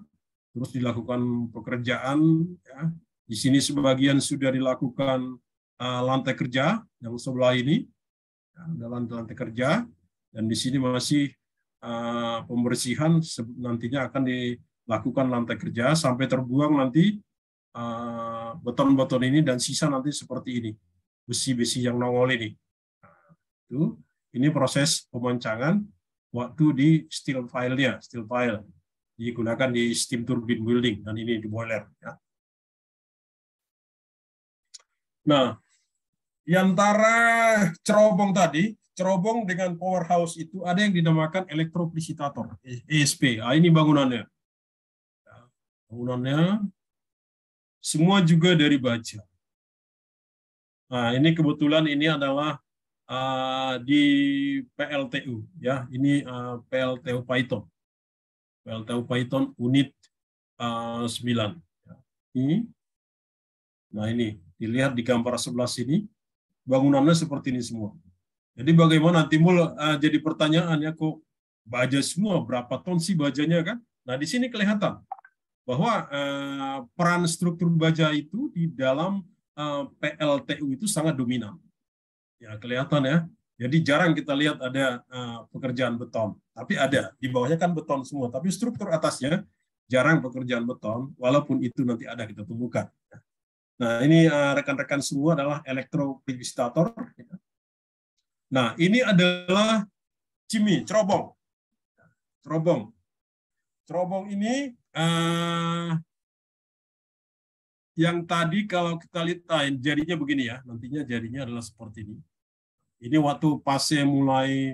terus dilakukan pekerjaan. Ya. Di sini sebagian sudah dilakukan lantai kerja yang sebelah ini, ya, ada lantai kerja, dan di sini masih pembersihan, nantinya akan dilakukan lantai kerja sampai terbuang nanti beton-beton ini, dan sisa nanti seperti ini, besi-besi yang nongol ini. Nah, ini proses pemancangan waktu di steel file-nya, steel file digunakan di steam turbine building, dan ini di boiler. Ya. Nah, di antara cerobong tadi, cerobong dengan powerhouse itu ada yang dinamakan elektroplisitator, ESP. Ini bangunannya. Bangunannya semua juga dari baja. Nah, ini kebetulan ini adalah di PLTU, ya. Ini PLTU Python. PLTU Python unit 9. Ini. Nah, ini dilihat di gambar sebelah sini, bangunannya seperti ini semua. Jadi bagaimana timbul jadi pertanyaan ya, kok baja semua, berapa ton sih bajanya kan? Nah, di sini kelihatan bahwa peran struktur baja itu di dalam PLTU itu sangat dominan. Ya, kelihatan ya. Jadi jarang kita lihat ada pekerjaan beton, tapi ada. Di bawahnya kan beton semua, tapi struktur atasnya jarang pekerjaan beton, walaupun itu nanti ada kita temukan. Nah, ini rekan-rekan semua adalah elektroplisitator. Nah, ini adalah cimi, cerobong. Cerobong. Cerobong ini yang tadi kalau kita lihat jadinya begini ya, nantinya jadinya adalah seperti ini. Ini waktu pasnya mulai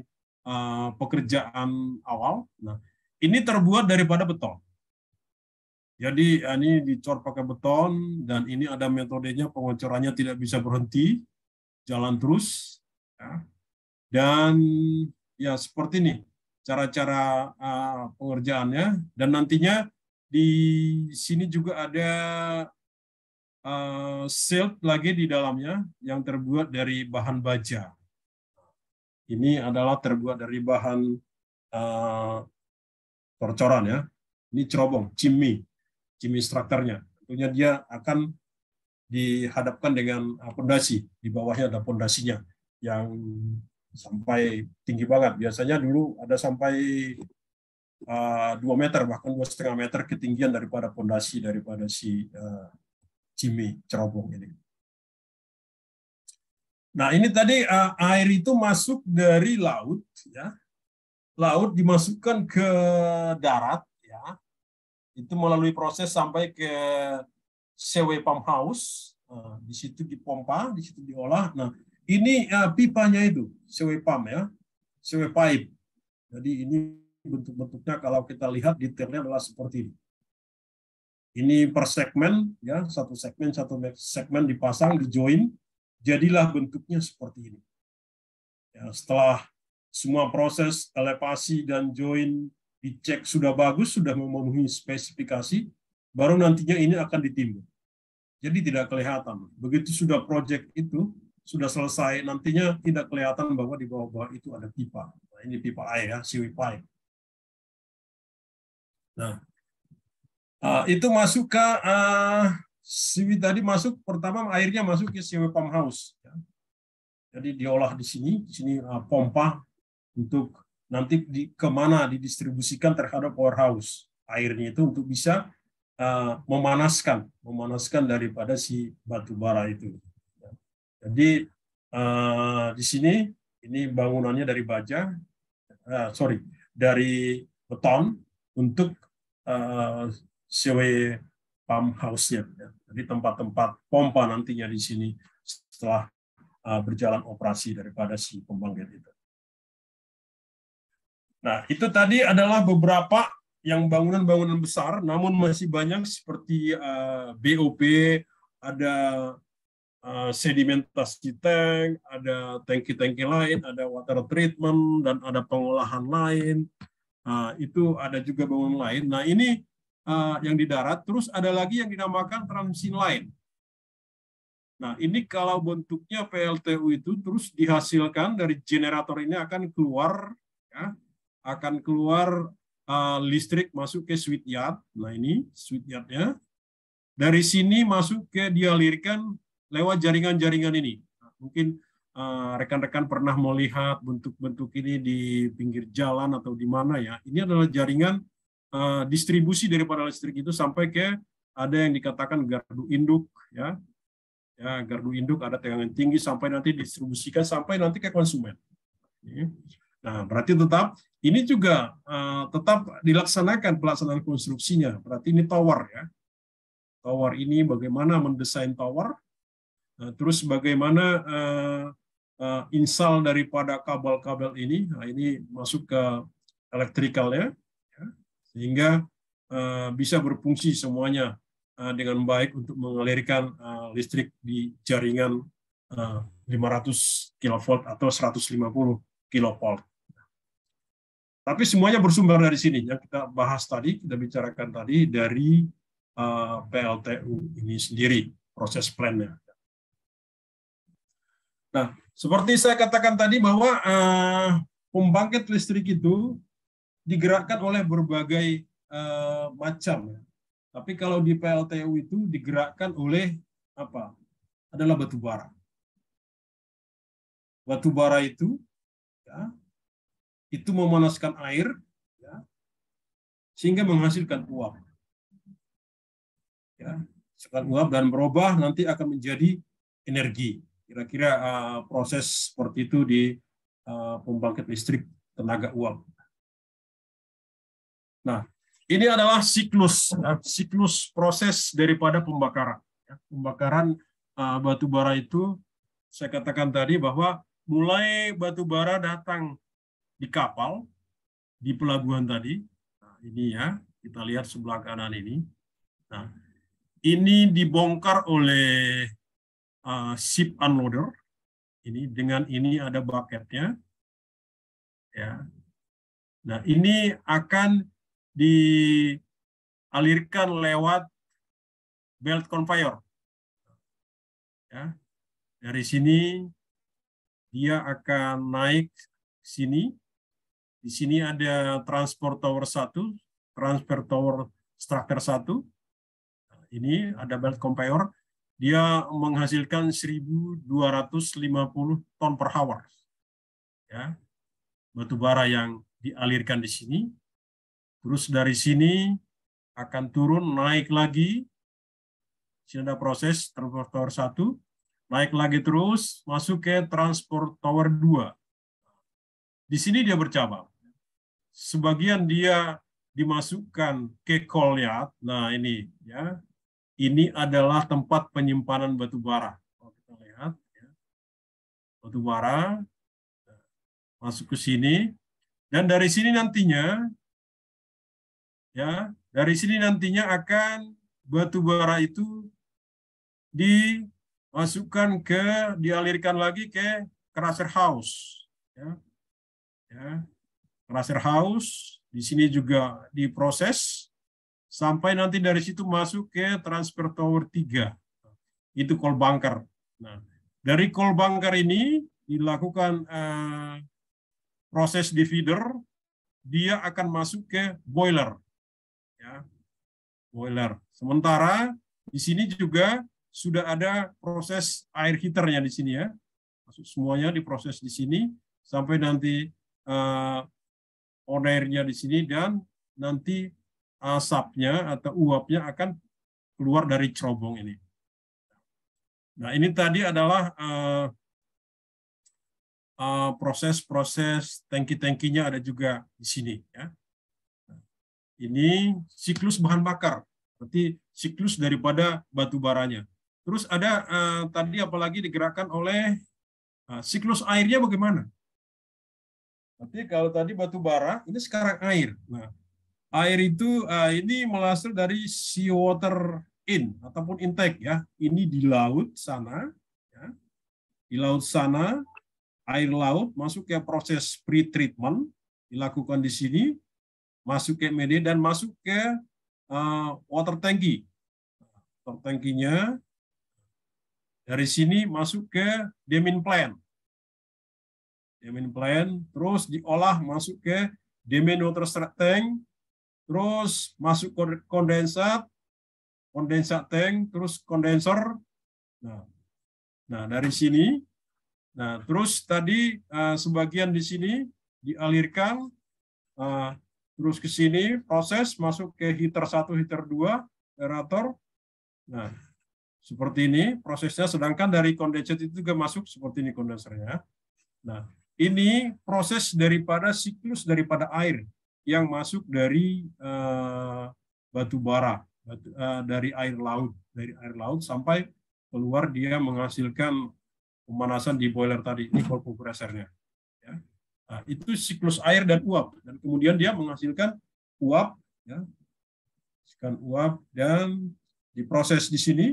pekerjaan awal. Nah, ini terbuat daripada beton. Jadi ini dicor pakai beton dan ini ada metodenya, pengocorannya tidak bisa berhenti, jalan terus. Ya. Dan ya seperti ini cara-cara pengerjaannya. Dan nantinya di sini juga ada shield lagi di dalamnya yang terbuat dari bahan baja. Ini adalah terbuat dari bahan corcoran ya. Ini cerobong, cimi strukturnya. Tentunya dia akan dihadapkan dengan pondasi. Di bawahnya ada pondasinya yang sampai tinggi banget. Biasanya dulu ada sampai 2 meter, bahkan 2,5 meter ketinggian daripada pondasi daripada si cimi cerobong ini. Nah, ini tadi air itu masuk dari laut, ya. Laut dimasukkan ke darat, ya. Itu melalui proses sampai ke seaway pump house. Di situ dipompa, di situ diolah. Nah, ini pipanya itu, seaway pump ya, seaway pipe. Jadi ini bentuk-bentuknya kalau kita lihat detailnya adalah seperti ini. Ini per segmen, ya, satu segmen dipasang, dijoin. Jadilah bentuknya seperti ini. Ya, setelah semua proses elevasi dan join dicek sudah bagus, sudah memenuhi spesifikasi, baru nantinya ini akan ditimbun. Jadi tidak kelihatan. Begitu sudah proyek itu sudah selesai, nantinya tidak kelihatan bahwa di bawah-bawah itu ada pipa. Nah, ini pipa air ya, seaway pipe. Nah, itu masuk ke siwi tadi masuk pertama airnya masuk ke seaway pump house. Ya. Jadi diolah di sini pompa untuk nanti kemana didistribusikan terhadap powerhouse. Airnya itu untuk bisa memanaskan daripada si batu bara itu. Ya. Jadi di sini ini bangunannya dari baja, dari beton untuk seaway pump house-nya. Ya. Jadi tempat-tempat pompa nantinya di sini setelah berjalan operasi daripada si pembangkit itu. Nah, itu tadi adalah beberapa yang bangunan-bangunan besar, namun masih banyak seperti BOP, ada sedimentasi tank, ada tangki-tangki lain, ada water treatment, dan ada pengolahan lain. Itu ada juga bangunan lain. Nah, ini yang di darat, terus ada lagi yang dinamakan transit line. Nah, ini kalau bentuknya PLTU itu terus dihasilkan dari generator ini akan keluar, ya, listrik masuk ke switch yard. Nah, ini switch yardnya. Dari sini masuk ke dialirkan lewat jaringan-jaringan ini. Nah, mungkin rekan-rekan pernah melihat bentuk-bentuk ini di pinggir jalan atau di mana ya. Ini adalah jaringan distribusi daripada listrik itu sampai ke ada yang dikatakan gardu induk, ya. Ya, gardu induk ada tegangan tinggi sampai nanti distribusikan sampai nanti ke konsumen. Nah, berarti tetap ini juga tetap dilaksanakan pelaksanaan konstruksinya. Berarti ini tower ya. Tower ini bagaimana mendesain tower, terus bagaimana install daripada kabel-kabel ini. Nah, ini masuk ke elektrikalnya, ya, sehingga bisa berfungsi semuanya dengan baik untuk mengalirkan listrik di jaringan 500 kV atau 150 kV. Tapi semuanya bersumber dari sini. Yang kita bahas tadi, kita bicarakan tadi dari PLTU ini sendiri, proses plan-nya. Nah, seperti saya katakan tadi bahwa pembangkit listrik itu digerakkan oleh berbagai macam. Tapi kalau di PLTU itu digerakkan oleh apa? Adalah batu bara. Batu bara itu, ya, itu memanaskan air, ya, sehingga menghasilkan uap. Ya, uap dan berubah nanti akan menjadi energi. Kira-kira proses seperti itu di pembangkit listrik tenaga uap. Nah, ini adalah siklus proses daripada pembakaran. Pembakaran batu bara itu, saya katakan tadi bahwa mulai batu bara datang di kapal, di pelabuhan tadi. Nah, ini ya, kita lihat sebelah kanan ini. Nah, ini dibongkar oleh ship unloader. Ini dengan ini ada bucketnya. Ya. Nah, ini akan dialirkan lewat belt conveyor. Ya. Dari sini dia akan naik sini. Di sini ada transport tower 1, transfer tower structure 1. Ini ada belt conveyor. Dia menghasilkan 1.250 ton per hour. Ya. Batu bara yang dialirkan di sini. Terus dari sini akan turun, naik lagi. Sini ada proses transport tower 1. Naik lagi terus, masuk ke transport tower 2. Di sini dia bercabang. Sebagian dia dimasukkan ke coal yard. Nah, ini ya. Ini adalah tempat penyimpanan batu bara. Kalau kita lihat, ya. Batu bara masuk ke sini, dan dari sini nantinya, ya, dari sini nantinya akan batu bara itu dialirkan lagi ke crusher house, ya, ya. Crusher house di sini juga diproses sampai nanti dari situ masuk ke transfer tower 3. Itu coal bunker. Nah, dari coal bunker ini dilakukan proses di feeder, dia akan masuk ke boiler. Ya, boiler. Sementara di sini juga sudah ada proses air heaternya di sini ya. Masuk semuanya diproses di sini sampai nanti on airnya di sini, dan nanti asapnya atau uapnya akan keluar dari cerobong ini. Nah, ini tadi adalah proses-proses tangki-tangkinya ada juga di sini. Ya. Ini siklus bahan bakar, berarti siklus daripada batu baranya. Terus ada tadi apalagi digerakkan oleh siklus airnya bagaimana? Berarti kalau tadi batu bara, ini sekarang air. Nah, air itu ini berasal dari seawater in ataupun intake ya. Ini di laut sana, ya. Di laut sana, air laut masuk ke proses pre-treatment, dilakukan di sini, masuk ke media dan masuk ke water tanki. Water tankinya dari sini masuk ke demin plant. Demin plant, terus diolah masuk ke demin water tank, terus masuk kondensat, kondensat tank, terus kondensor. Nah, dari sini, nah terus tadi sebagian di sini dialirkan terus ke sini, proses masuk ke heater 1, heater 2, aerator. Nah, seperti ini prosesnya, sedangkan dari kondensat itu juga masuk seperti ini kondensernya. Nah, ini proses daripada siklus daripada air yang masuk dari batu bara, dari air laut sampai keluar dia menghasilkan pemanasan di boiler tadi, ini cold kompresornya. Ya. Nah, itu siklus air dan uap, dan kemudian dia menghasilkan uap, ya, uap dan diproses di sini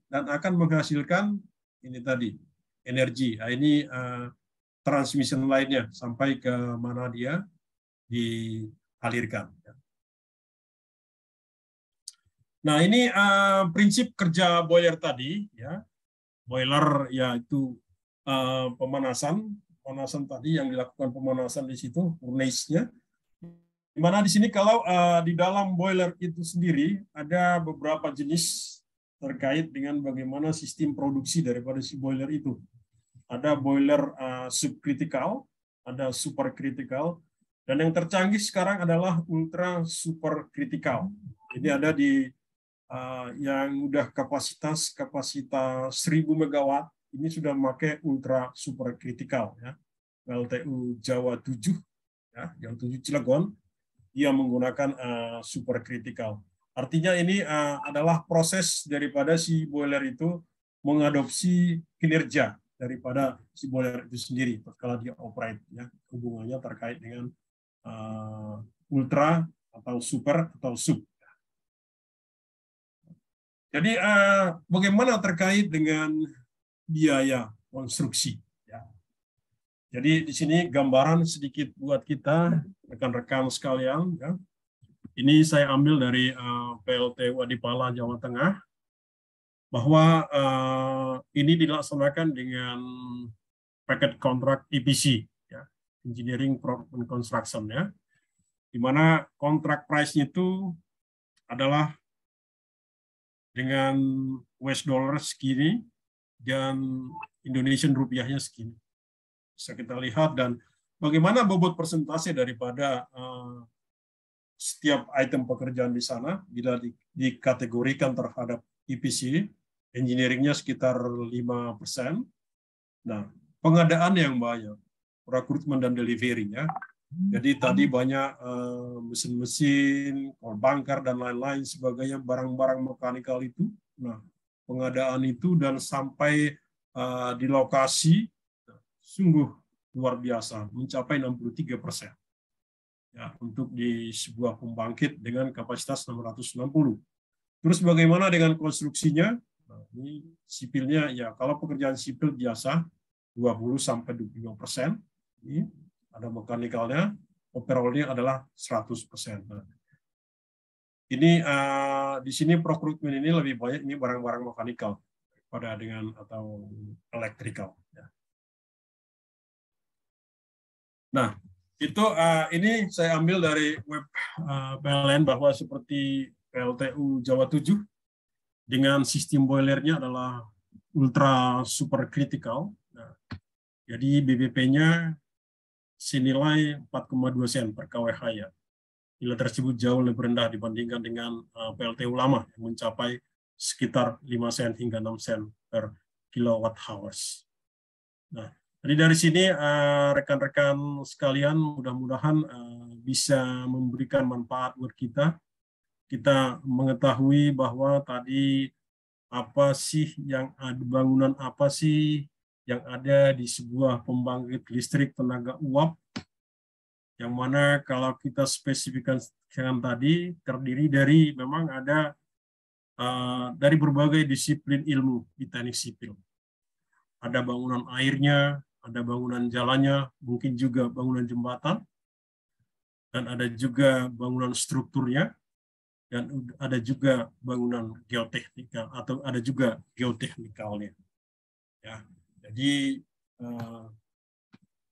dan akan menghasilkan ini tadi energi. Nah, ini transmission lainnya sampai ke mana dia dialirkan. Nah, ini prinsip kerja boiler tadi, ya. Boiler yaitu pemanasan tadi yang dilakukan pemanasan di situ, furnace-nya. Di mana di sini kalau di dalam boiler itu sendiri ada beberapa jenis terkait dengan bagaimana sistem produksi daripada si boiler itu. Ada boiler subcritical, ada supercritical, dan yang tercanggih sekarang adalah ultra supercritical. Jadi ada di yang udah kapasitas 1000 megawatt, ini sudah memakai ultra supercritical, ya. PLTU Jawa 7, ya, Jawa 7 Cilegon, dia menggunakan supercritical. Artinya ini adalah proses daripada si boiler itu mengadopsi kinerja daripada si boiler itu sendiri kalau dia operate, ya, hubungannya terkait dengan ultra atau super atau sub. Jadi bagaimana terkait dengan biaya konstruksi? Ya. Jadi di sini gambaran sedikit buat kita rekan-rekan sekalian. Ya. Ini saya ambil dari PLT Wadipala Jawa Tengah, bahwa ini dilaksanakan dengan paket kontrak EPC, ya, Engineering Product and Construction, ya, di mana kontrak price-nya itu adalah dengan US dollar segini dan Indonesian rupiahnya segini. Bisa kita lihat, dan bagaimana bobot persentase daripada setiap item pekerjaan di sana bila dikategorikan terhadap EPC, engineering-nya sekitar 5%. Nah, pengadaan yang banyak, rekrutmen dan delivery, ya. Jadi tadi banyak mesin-mesin, bangkar dan lain-lain sebagainya, barang-barang mekanikal itu. Nah, pengadaan itu dan sampai di lokasi sungguh luar biasa, mencapai 63%. Ya, untuk di sebuah pembangkit dengan kapasitas 660. Terus bagaimana dengan konstruksinya? Nah, ini sipilnya, ya, kalau pekerjaan sipil biasa 20-25%. Ini ada mekanikalnya, overall-nya adalah 100%. Nah, ini di sini procurement ini lebih banyak ini barang-barang mekanikal pada dengan atau elektrikal. Ya. Nah, itu ini saya ambil dari web PLN, bahwa seperti PLTU Jawa 7 dengan sistem boilernya adalah ultra super critical. Nah, jadi BBP-nya senilai 4,2 sen per kWh, ya. Nilai tersebut jauh lebih rendah dibandingkan dengan PLTU lama yang mencapai sekitar 5 sen hingga 6 sen per kilowatt hours. Nah, jadi dari sini rekan-rekan sekalian mudah-mudahan bisa memberikan manfaat buat kita. Kita mengetahui bahwa tadi apa sih yang ada, bangunan apa sih yang ada di sebuah pembangkit listrik tenaga uap, yang mana kalau kita spesifikasikan tadi terdiri dari memang ada dari berbagai disiplin ilmu di teknik sipil. Ada bangunan airnya, ada bangunan jalannya, mungkin juga bangunan jembatan, dan ada juga bangunan strukturnya, dan ada juga bangunan geoteknikal atau ada juga geoteknikalnya. Ya, jadi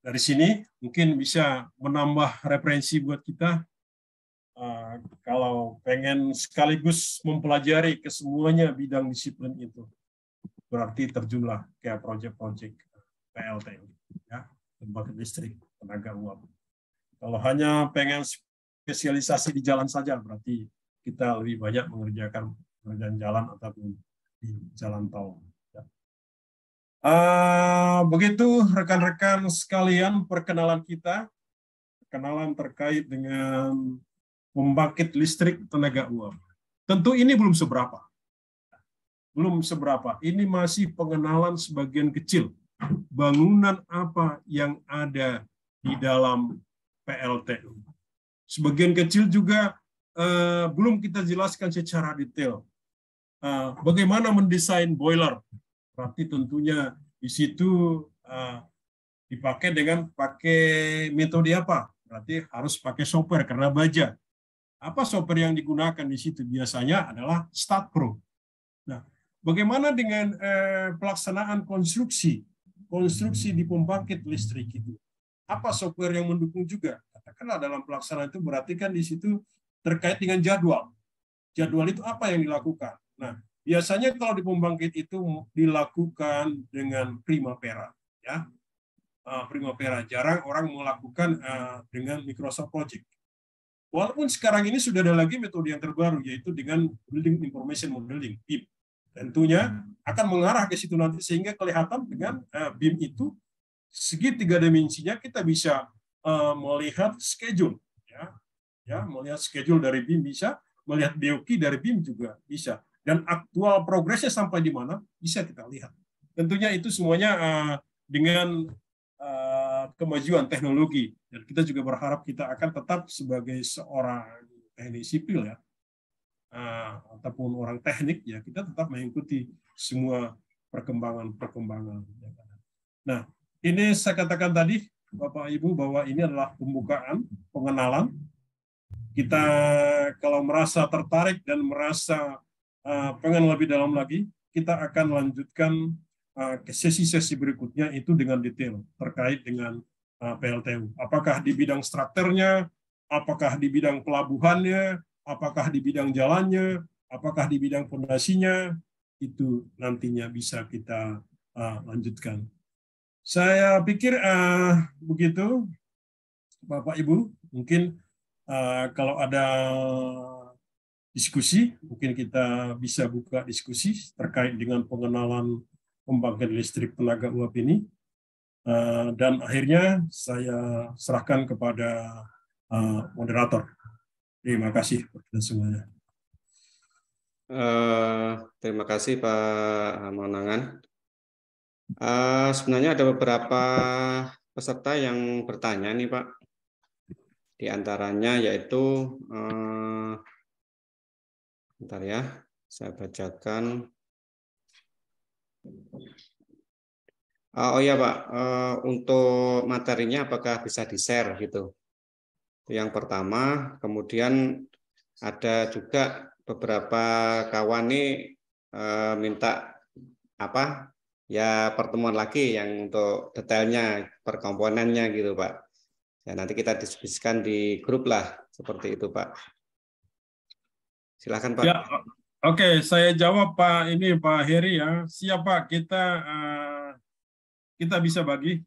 dari sini mungkin bisa menambah referensi buat kita kalau pengen sekaligus mempelajari kesemuanya bidang disiplin itu, berarti terjunlah kayak proyek-proyek PLTU, ya, pembangkit listrik tenaga uap. Kalau hanya pengen spesialisasi di jalan saja, berarti kita lebih banyak mengerjakan pekerjaan jalan ataupun di jalan tol. Begitu rekan-rekan sekalian perkenalan kita, perkenalan terkait dengan pembangkit listrik tenaga uap. Tentu ini belum seberapa. belum seberapa. Ini masih pengenalan sebagian kecil. Bangunan apa yang ada di dalam PLTU. Sebagian kecil juga belum kita jelaskan secara detail. Bagaimana mendesain boiler. Berarti tentunya di situ dipakai dengan metode apa? Berarti harus pakai software karena baja. Apa software yang digunakan di situ? Biasanya adalah StatPro. Nah, bagaimana dengan pelaksanaan konstruksi di pembangkit listrik itu? Apa software yang mendukung juga? Katakanlah dalam pelaksanaan itu berarti kan di situ terkait dengan jadwal. Jadwal itu apa yang dilakukan? Nah, biasanya kalau di pembangkit itu dilakukan dengan Primavera, ya. Primavera jarang orang melakukan dengan Microsoft Project. Walaupun sekarang ini sudah ada lagi metode yang terbaru, yaitu dengan Building Information Modeling, BIM. Tentunya akan mengarah ke situ nanti, sehingga kelihatan dengan BIM itu, segi 3 dimensinya kita bisa melihat schedule. Melihat schedule dari BIM bisa, melihat BOQ dari BIM juga bisa. Dan aktual progresnya sampai di mana, bisa kita lihat. Tentunya itu semuanya dengan kemajuan teknologi, dan kita juga berharap kita akan tetap sebagai seorang teknik sipil ya, ataupun orang teknik ya, kita tetap mengikuti semua perkembangan. Nah, ini saya katakan tadi Bapak Ibu bahwa ini adalah pembukaan, pengenalan. Kita kalau merasa tertarik dan merasa pengen lebih dalam lagi, kita akan lanjutkan ke sesi-sesi berikutnya itu dengan detail terkait dengan PLTU. Apakah di bidang strukturnya, apakah di bidang pelabuhannya, apakah di bidang jalannya, apakah di bidang fondasinya, itu nantinya bisa kita lanjutkan. Saya pikir begitu, Bapak Ibu. Mungkin kalau ada diskusi, mungkin kita bisa buka diskusi terkait dengan pengenalan pembangkit listrik tenaga uap ini. Dan akhirnya saya serahkan kepada moderator. Terima kasih kepada semuanya. Terima kasih Pak Monangan. Sebenarnya ada beberapa peserta yang bertanya nih Pak. Di antaranya yaitu, bentar ya, saya bacakan. Oh iya Pak, untuk materinya apakah bisa di-share gitu? Yang pertama, kemudian ada juga beberapa kawan nih minta apa? Ya pertemuan lagi yang untuk detailnya per komponennya gitu Pak. Ya nanti kita diskusikan di grup lah seperti itu Pak. Silakan Pak. Ya, oke, saya jawab Pak Heri ya. Siap Pak, kita bisa bagi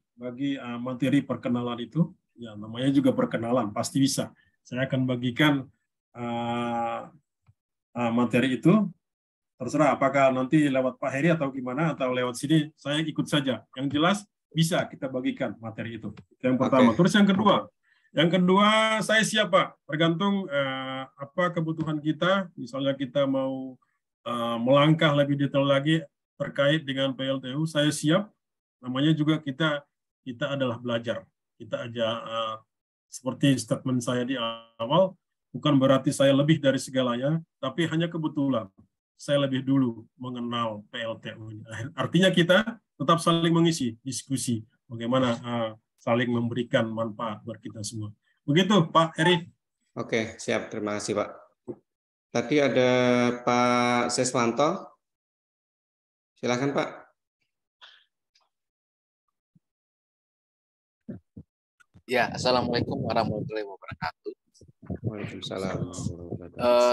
materi perkenalan itu. Ya, namanya juga perkenalan, pasti bisa. Saya akan bagikan materi itu. Terserah apakah nanti lewat Pak Heri atau gimana, atau lewat sini, saya ikut saja. Yang jelas bisa kita bagikan materi itu. Yang pertama. Okay. Terus yang kedua saya siap Pak. Tergantung apa kebutuhan kita. Misalnya kita mau melangkah lebih detail lagi terkait dengan PLTU, saya siap. Namanya juga kita adalah belajar. Kita aja seperti statement saya di awal, bukan berarti saya lebih dari segalanya, tapi hanya kebetulan saya lebih dulu mengenal PLTU ini. Artinya kita tetap saling mengisi diskusi bagaimana saling memberikan manfaat buat kita semua. Begitu Pak Heri. Oke, siap. Terima kasih Pak. Tadi ada Pak Seswanto. Silakan Pak. Ya, Assalamualaikum warahmatullahi wabarakatuh. Waalaikumsalam.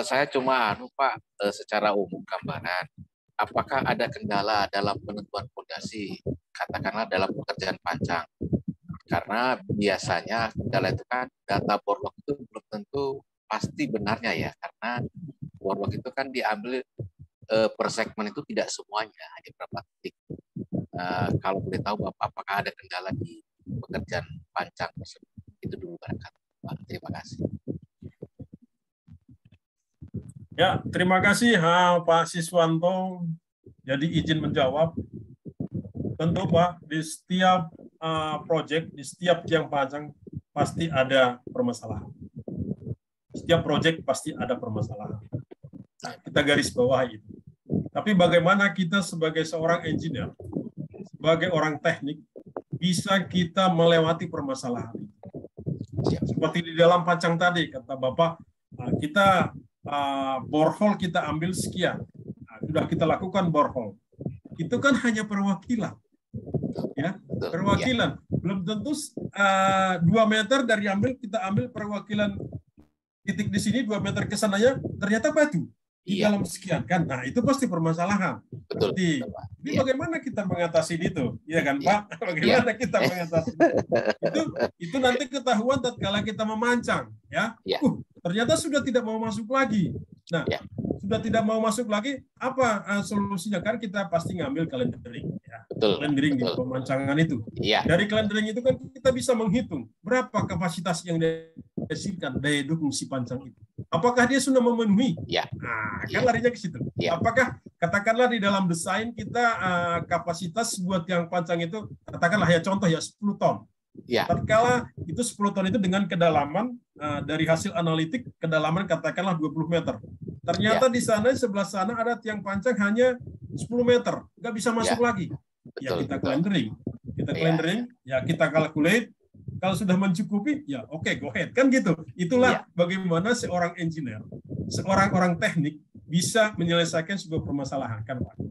Saya cuma Pak, secara umum gambaran, apakah ada kendala dalam penentuan fondasi, katakanlah dalam pekerjaan pancang? Karena biasanya kendala itu kan data boardwalk itu belum tentu pasti benarnya ya, karena boardwalk itu kan diambil per segmen itu tidak semuanya, hanya berapa titik. Kalau boleh tahu Bapak, apakah ada kendala di pekerjaan pancang tersebut? Itu dulu barangkali Pak. Terima kasih. Ya, terima kasih Pak Siswanto. Jadi izin menjawab, tentu Pak, di setiap proyek, di setiap tiang panjang pasti ada permasalahan. Setiap proyek pasti ada permasalahan. Nah, kita garis bawahi itu. Tapi bagaimana kita sebagai seorang engineer, sebagai orang teknik, bisa kita melewati permasalahan itu. Seperti di dalam pancang tadi, kata Bapak, kita borehole kita ambil sekian. Nah, sudah kita lakukan borehole. Itu kan hanya perwakilan. Ya, perwakilan. Belum tentu 2 meter dari kita ambil perwakilan titik di sini, 2 meter ke sananya, ternyata batu. Di dalam sekian kan, nah itu pasti permasalahan. Betul. Jadi bagaimana kita mengatasi itu, ya kan Pak? Bagaimana kita mengatasi itu nanti ketahuan tatkala kita memancang, ya. Ternyata sudah tidak mau masuk lagi. Nah, sudah tidak mau masuk lagi, apa solusinya? Kan kita pasti ngambil calendering, ya. Calendering di pemancangan itu. Dari calendering itu kan kita bisa menghitung berapa kapasitas yang dihasilkan daya dukung si pancang itu. Apakah dia sudah memenuhi? Nah, kan larinya ke situ. Apakah katakanlah di dalam desain kita kapasitas buat tiang pancang itu katakanlah ya contoh ya 10 ton. Tatkala itu 10 ton itu dengan kedalaman dari hasil analitik kedalaman katakanlah 20 meter. Ternyata di sana sebelah sana ada tiang pancang hanya 10 meter, nggak bisa masuk lagi. Ya kita calendering, ya kita calculate. Kalau sudah mencukupi, ya oke, go ahead. Kan gitu. Itulah bagaimana seorang engineer, seorang orang teknik bisa menyelesaikan sebuah permasalahan, kan Pak?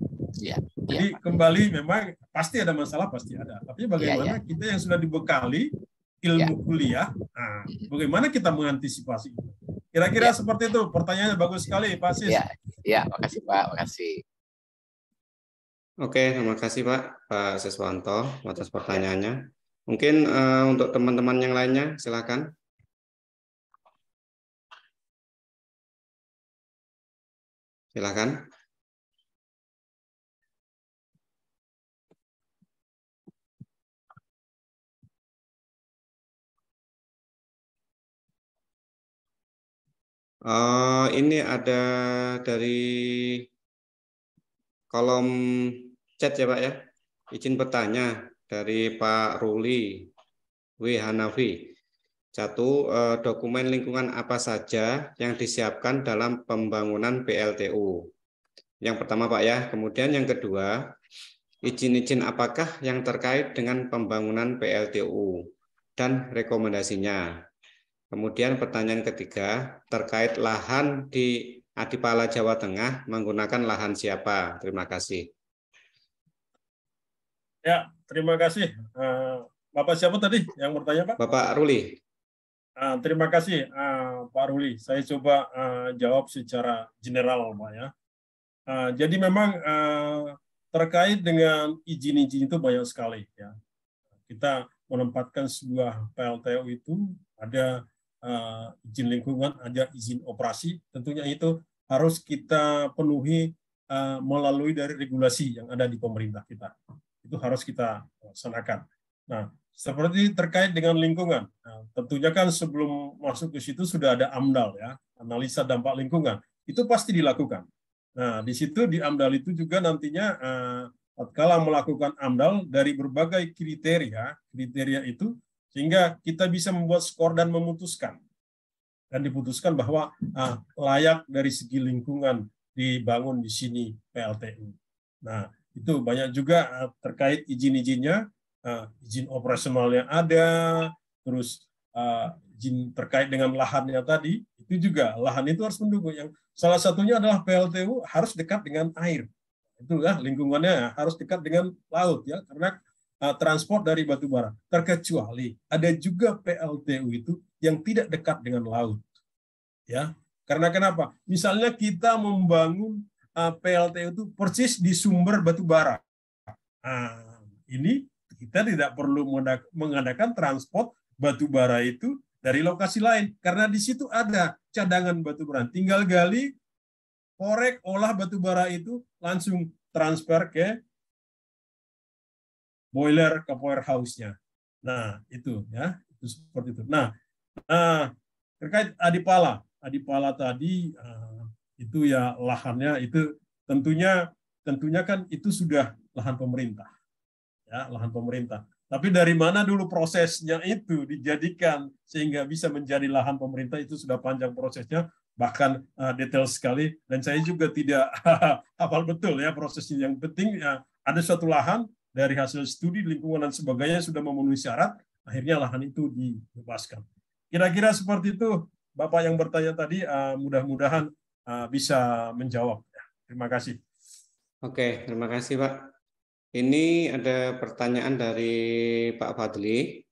Jadi kembali memang pasti ada masalah, pasti ada. Tapi bagaimana kita yang sudah dibekali ilmu kuliah, nah, bagaimana kita mengantisipasi itu? Kira-kira seperti itu. Pertanyaannya bagus sekali, Pak Sis. Makasih Pak, makasih. Oke, terima kasih Pak Siswanto atas pertanyaannya. Mungkin untuk teman-teman yang lainnya, silakan. Silakan. Ini ada dari kolom chat ya Pak ya. Izin bertanya dari Pak Ruli W. Hanafi. 1. Dokumen lingkungan apa saja yang disiapkan dalam pembangunan PLTU? Yang pertama Pak ya. Kemudian yang kedua, izin-izin apakah yang terkait dengan pembangunan PLTU dan rekomendasinya? Kemudian pertanyaan ketiga, terkait lahan di Adipala Jawa Tengah menggunakan lahan siapa? Terima kasih. Ya, terima kasih. Bapak siapa tadi yang bertanya, Pak? Bapak Ruli. Terima kasih, Pak Ruli. Saya coba jawab secara general, Pak ya. Jadi memang terkait dengan izin-izin itu banyak sekali. Ya. Kita menempatkan sebuah PLTU itu ada izin lingkungan, ada izin operasi. Tentunya itu harus kita penuhi melalui dari regulasi yang ada di pemerintah kita. Itu harus kita laksanakan. Nah, seperti terkait dengan lingkungan, nah, tentunya kan sebelum masuk ke situ sudah ada AMDAL ya, analisa dampak lingkungan. Itu pasti dilakukan. Nah, di situ di AMDAL itu juga nantinya tatkala melakukan AMDAL dari berbagai kriteria itu sehingga kita bisa membuat skor dan memutuskan. Dan diputuskan bahwa layak dari segi lingkungan dibangun di sini PLTU. Nah, itu banyak juga terkait izin-izinnya, izin operasionalnya ada, terus izin terkait dengan lahannya tadi, itu juga lahan itu harus mendukung. Yang salah satunya adalah PLTU harus dekat dengan air. Itu ya, lingkungannya harus dekat dengan laut ya, karena transport dari batu bara. Terkecuali ada juga PLTU itu yang tidak dekat dengan laut. Ya, karena kenapa? Misalnya kita membangun PLTU itu persis di sumber batu bara. Nah, ini kita tidak perlu mengadakan transport batu bara itu dari lokasi lain karena di situ ada cadangan batu bara. Tinggal gali, korek, olah batu bara itu langsung transfer ke boiler ke powerhouse-nya. Nah, itu ya, itu seperti itu. Nah, terkait Adipala tadi itu ya lahannya itu tentunya tentunya kan itu sudah lahan pemerintah. Ya, lahan pemerintah. Tapi dari mana dulu prosesnya itu dijadikan sehingga bisa menjadi lahan pemerintah, itu sudah panjang prosesnya, bahkan detail sekali, dan saya juga tidak hafal betul ya prosesnya. Yang penting ada suatu lahan dari hasil studi lingkungan dan sebagainya sudah memenuhi syarat, akhirnya lahan itu dibebaskan. Kira-kira seperti itu, Bapak yang bertanya tadi, mudah-mudahan bisa menjawab. Terima kasih. Oke, terima kasih Pak. Ini ada pertanyaan dari Pak Fadli.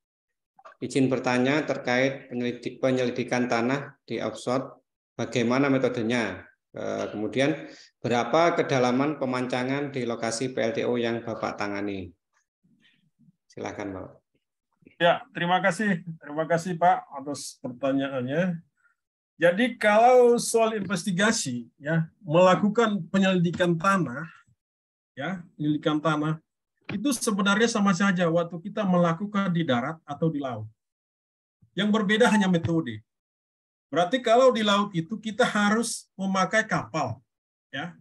Izin bertanya terkait penyelidikan tanah di offshore, bagaimana metodenya? Kemudian berapa kedalaman pemancangan di lokasi PLTO yang Bapak tangani? Silakan Pak. Ya, terima kasih Pak atas pertanyaannya. Jadi kalau soal investigasi, ya melakukan penyelidikan tanah, ya penyelidikan tanah itu sebenarnya sama saja waktu kita melakukan di darat atau di laut. Yang berbeda hanya metode. Berarti kalau di laut itu kita harus memakai kapal, ya.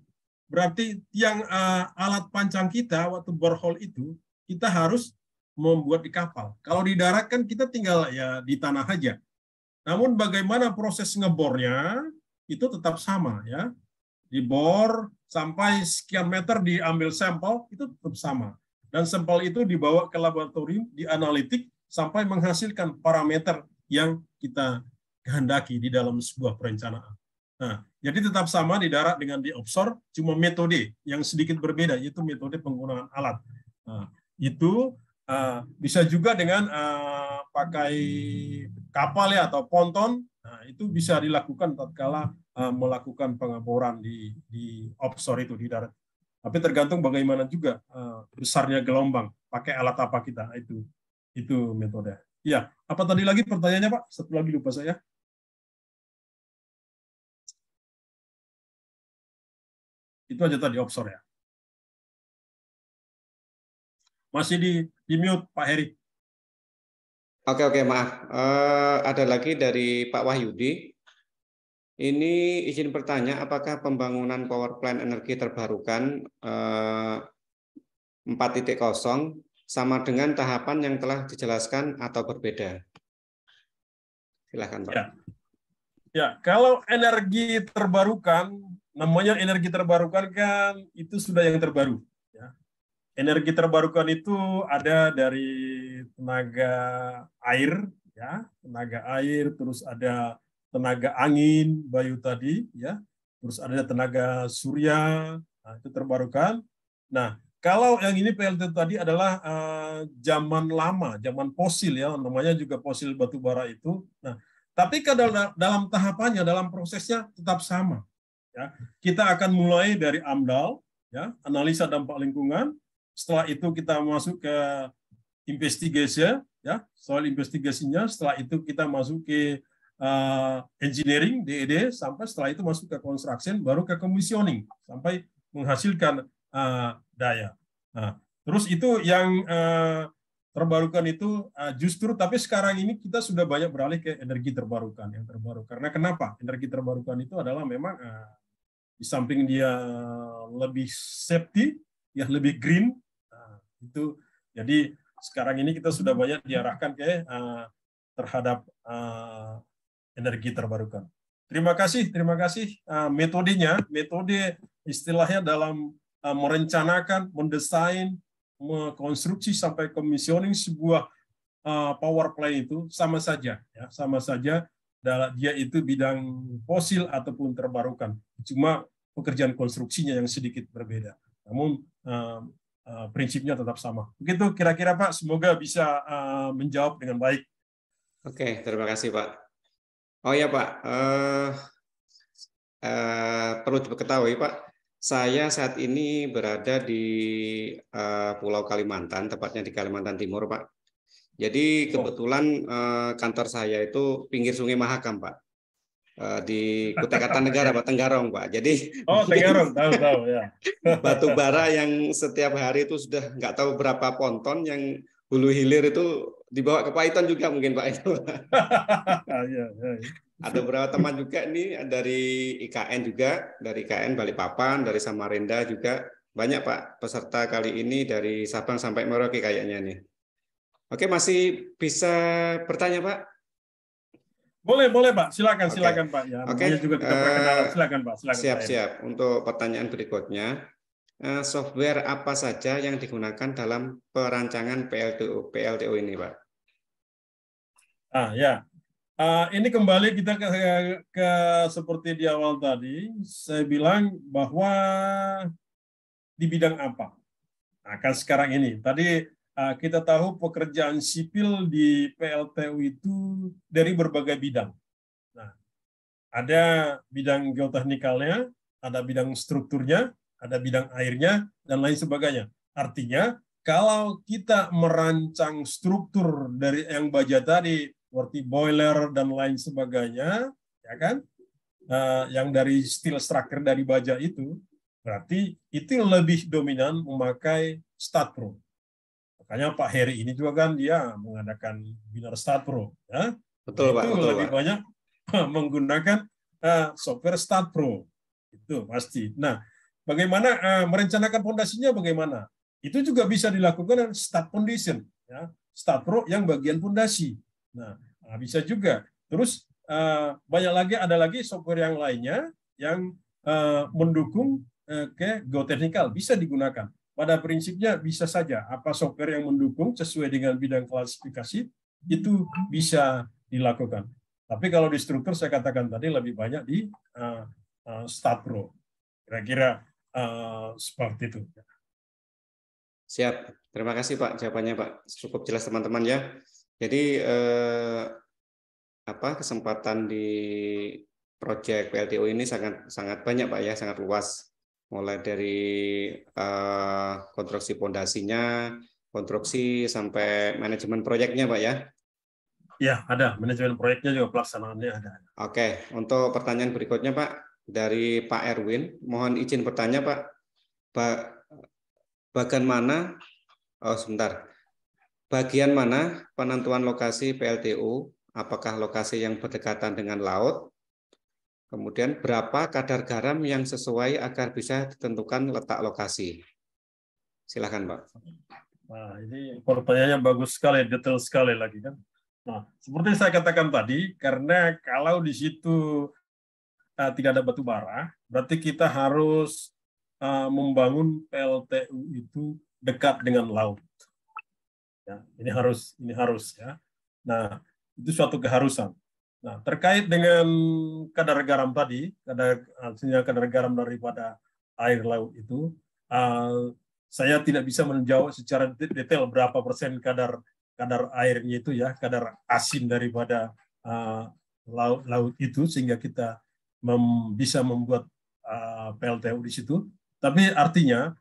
Berarti yang alat pancang kita waktu borehole itu kita harus membuat di kapal. Kalau di darat kan kita tinggal ya di tanah aja. Namun bagaimana proses ngebornya itu tetap sama, ya. Dibor sampai sekian meter diambil sampel itu tetap sama. Dan sampel itu dibawa ke laboratorium, dianalitik, sampai menghasilkan parameter yang kita kehendaki di dalam sebuah perencanaan. Nah, jadi tetap sama di darat dengan di offshore, cuma metode yang sedikit berbeda, yaitu metode penggunaan alat. Nah, itu bisa juga dengan pakai kapal ya atau ponton. Nah, itu bisa dilakukan tatkala melakukan pengaboran di offshore itu di darat. Tapi tergantung bagaimana juga besarnya gelombang, pakai alat apa kita, itu metode. Iya, apa tadi lagi pertanyaannya Pak? Satu lagi lupa saya. Itu aja tadi offshore ya. Masih di mute Pak Heri. Oke, maaf. Ada lagi dari Pak Wahyudi. Ini izin bertanya, apakah pembangunan power plant energi terbarukan 4.0 sama dengan tahapan yang telah dijelaskan atau berbeda? Silakan Pak. Ya, kalau energi terbarukan, namanya energi terbarukan kan itu sudah yang terbaru. Ya. Energi terbarukan itu ada dari tenaga air, ya, tenaga air, terus ada tenaga angin, bayu tadi, ya, terus ada tenaga surya, nah, itu terbarukan. Nah, kalau yang ini PLT tadi adalah zaman lama, zaman fosil ya, namanya juga fosil batu bara itu. Nah, tapi dalam tahapannya, dalam prosesnya tetap sama. Ya, kita akan mulai dari AMDAL, ya, analisa dampak lingkungan. Setelah itu kita masuk ke investigasi, ya, soal investigasinya. Setelah itu kita masuk ke engineering, DED, sampai setelah itu masuk ke construction, baru ke commissioning, sampai menghasilkan daya. Nah, terus itu yang terbarukan itu justru, tapi sekarang ini kita sudah banyak beralih ke energi terbarukan, yang terbaru. Karena kenapa? Energi terbarukan itu adalah memang di samping dia lebih safety, ya lebih green, itu. Jadi sekarang ini kita sudah banyak diarahkan ke terhadap energi terbarukan. Terima kasih metodenya, metode istilahnya dalam merencanakan, mendesain, mengkonstruksi sampai commissioning sebuah power plant itu sama saja, ya, sama saja. Dia itu bidang fosil ataupun terbarukan. Cuma pekerjaan konstruksinya yang sedikit berbeda. Namun prinsipnya tetap sama. Begitu kira-kira Pak, semoga bisa menjawab dengan baik. Oke, terima kasih Pak. Oh ya Pak, perlu diketahui Pak, saya saat ini berada di Pulau Kalimantan, tepatnya di Kalimantan Timur Pak. Jadi kebetulan kantor saya itu pinggir Sungai Mahakam Pak. Di Kutai Kartanegara Pak, Tenggarong Pak. Jadi Tenggarong, tahu ya. Batu bara yang setiap hari itu sudah nggak tahu berapa ponton yang hulu hilir itu dibawa ke Paiton juga mungkin Pak itu. Ada beberapa teman juga ini dari IKN juga, dari IKN Balikpapan, dari Samarinda juga Banyak Pak peserta kali ini dari Sabang sampai Merauke kayaknya nih. Oke, masih bisa bertanya Pak? Boleh Pak. Silakan Oke. Pak. Ya, Oke. namanya juga kita perkenalan. Silakan Pak. Silakan. Siap-siap. Untuk pertanyaan berikutnya, software apa saja yang digunakan dalam perancangan PLTU ini, Pak? Ya. Ini kembali kita ke seperti di awal tadi, saya bilang bahwa di bidang apa. Nah, kan sekarang ini, tadi kita tahu pekerjaan sipil di PLTU itu dari berbagai bidang. Nah, ada bidang geoteknikalnya, ada bidang strukturnya, ada bidang airnya, dan lain sebagainya. Artinya, kalau kita merancang struktur dari yang baja tadi, seperti boiler dan lain sebagainya, ya kan, yang dari steel structure dari baja itu, berarti itu lebih dominan memakai StatPro. Makanya Pak Heri ini juga kan dia mengadakan webinar StatPro, ya. Betul, Pak. Itu Betul, lebih Pak. banyak menggunakan software StatPro. Itu pasti. Nah, bagaimana merencanakan fondasinya bagaimana? Itu juga bisa dilakukan dengan Stat Foundation, ya. StatPro yang bagian fondasi. Nah, bisa juga. Terus banyak lagi, ada lagi software yang lainnya yang mendukung ke geoteknikal, bisa digunakan. Pada prinsipnya bisa saja apa software yang mendukung sesuai dengan bidang klasifikasi itu bisa dilakukan. Tapi kalau di struktur saya katakan tadi lebih banyak di StatPro. Kira-kira seperti itu. Siap. Terima kasih Pak jawabannya Pak. Cukup jelas teman-teman ya. Jadi kesempatan di proyek PLTU ini sangat banyak Pak ya, sangat luas. Mulai dari konstruksi pondasinya, konstruksi sampai manajemen proyeknya Pak ya. Ya, ada. Manajemen proyeknya juga pelaksanaannya ada. Oke, untuk pertanyaan berikutnya Pak, dari Pak Erwin. Mohon izin bertanya Pak, bagian mana penentuan lokasi PLTU? Apakah lokasi yang berdekatan dengan laut? Kemudian berapa kadar garam yang sesuai agar bisa ditentukan letak lokasi? Silakan Pak. Nah, ini pertanyaannya bagus sekali, detail sekali lagi kan. Nah, seperti saya katakan tadi, karena kalau di situ tidak ada batu bara, berarti kita harus membangun PLTU itu dekat dengan laut. Ya, ini harus ya. Nah, itu suatu keharusan. Nah, terkait dengan kadar garam tadi, kadar garam daripada air laut itu, saya tidak bisa menjawab secara detail berapa persen kadar airnya itu ya, kadar asin daripada laut itu sehingga kita bisa membuat PLTU di situ. Tapi artinya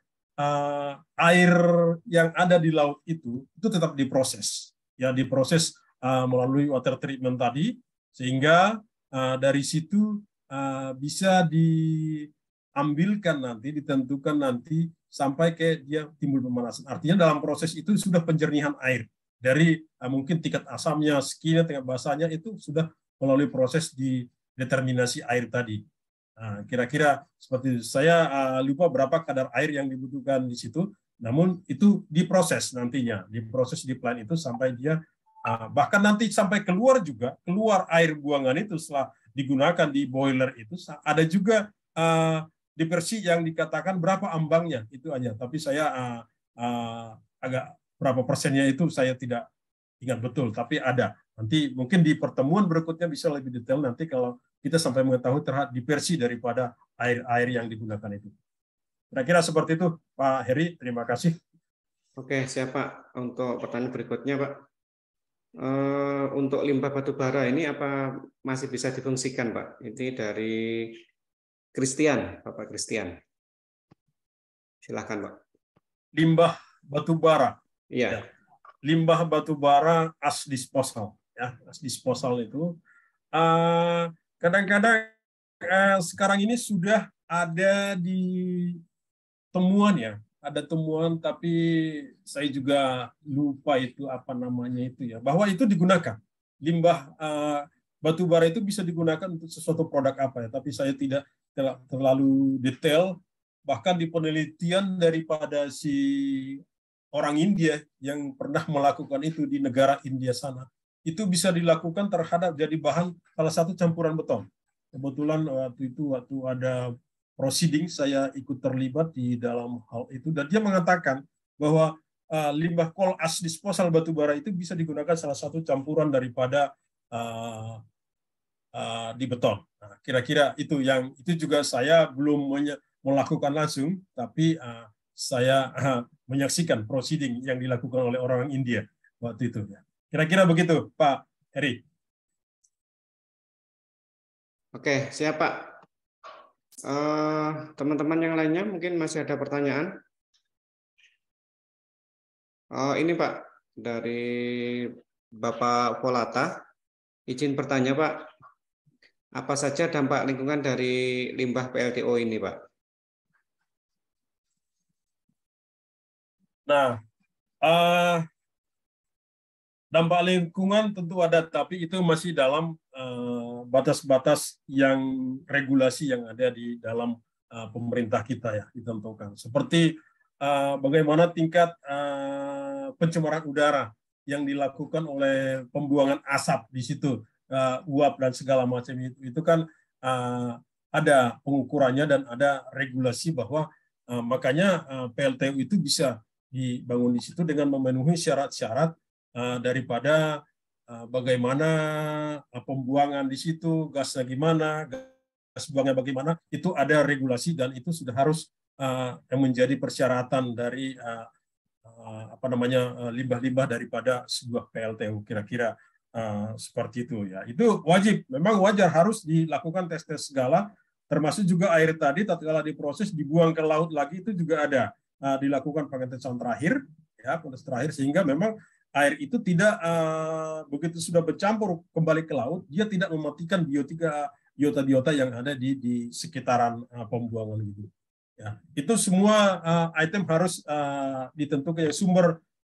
air yang ada di laut itu tetap diproses, ya diproses melalui water treatment tadi, sehingga dari situ bisa diambilkan nanti, ditentukan nanti sampai ke dia timbul pemanasan. Artinya dalam proses itu sudah penjernihan air dari mungkin tingkat asamnya, sekian tingkat basahnya itu sudah melalui proses di determinasi air tadi. Kira-kira seperti saya lupa berapa kadar air yang dibutuhkan di situ, namun itu diproses nantinya, diproses di plant itu sampai dia bahkan nanti sampai keluar air buangan itu setelah digunakan di boiler itu ada juga di versi yang dikatakan berapa ambangnya itu aja, tapi saya agak berapa persennya itu saya tidak ingat betul, tapi ada. Nanti mungkin di pertemuan berikutnya bisa lebih detail nanti kalau kita sampai mengetahui terhadap diversi daripada air-air yang digunakan itu. Kira-kira seperti itu, Pak Heri. Terima kasih. Oke, siap Pak. Untuk pertanyaan berikutnya, Pak. Untuk limbah batu bara ini apa masih bisa difungsikan, Pak? Ini dari Christian, Bapak Christian. Silakan, Pak. Limbah batu bara. Iya. Ya. Limbah batu bara as disposal. Ya, as disposal itu kadang-kadang sekarang ini sudah ada di temuan ya, ada temuan tapi saya juga lupa itu apa namanya itu ya, bahwa itu digunakan limbah batu bara itu bisa digunakan untuk sesuatu produk apa ya, tapi saya tidak terlalu detail bahkan di penelitian daripada si orang India yang pernah melakukan itu di negara India sana, itu bisa dilakukan terhadap jadi bahan salah satu campuran beton. Kebetulan waktu ada proceeding, saya ikut terlibat di dalam hal itu, dan dia mengatakan bahwa limbah coal ash disposal batubara itu bisa digunakan salah satu campuran daripada di beton. Nah, kira-kira itu juga saya belum melakukan langsung, tapi saya menyaksikan proceeding yang dilakukan oleh orang India waktu itu. Kira-kira begitu, Pak Heri. Oke, siap Pak. Teman-teman yang lainnya mungkin masih ada pertanyaan. Ini Pak, dari Bapak Volata, izin bertanya Pak, apa saja dampak lingkungan dari limbah PLTO ini Pak? Nah, dampak lingkungan tentu ada, tapi itu masih dalam batas-batas yang regulasi yang ada di dalam pemerintah kita ya ditentukan. Seperti bagaimana tingkat pencemaran udara yang dilakukan oleh pembuangan asap di situ, uap dan segala macam itu kan ada pengukurannya dan ada regulasi bahwa makanya PLTU itu bisa dibangun di situ dengan memenuhi syarat-syarat daripada bagaimana pembuangan di situ, gasnya gimana, gas buangnya bagaimana, itu ada regulasi dan itu sudah harus yang menjadi persyaratan dari limbah-limbah daripada sebuah PLTU, kira-kira seperti itu ya. Itu wajib, memang wajar harus dilakukan tes-tes segala, termasuk juga air tadi tatkala diproses dibuang ke laut lagi itu juga ada dilakukan pengetesan terakhir ya, pengetesan terakhir, sehingga memang air itu tidak begitu sudah bercampur kembali ke laut, dia tidak mematikan biota yang ada di sekitaran pembuangan gitu. Ya, itu semua item harus ditentukan,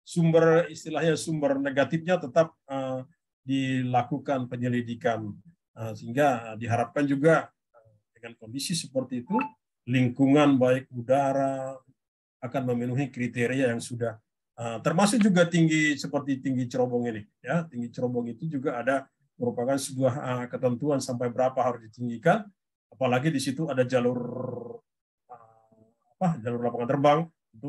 sumber istilahnya sumber negatifnya tetap dilakukan penyelidikan, sehingga diharapkan juga dengan kondisi seperti itu lingkungan baik udara akan memenuhi kriteria yang sudah termasuk juga seperti tinggi cerobong ini ya. Tinggi cerobong itu juga ada merupakan sebuah ketentuan sampai berapa harus ditinggikan, apalagi di situ ada jalur lapangan terbang,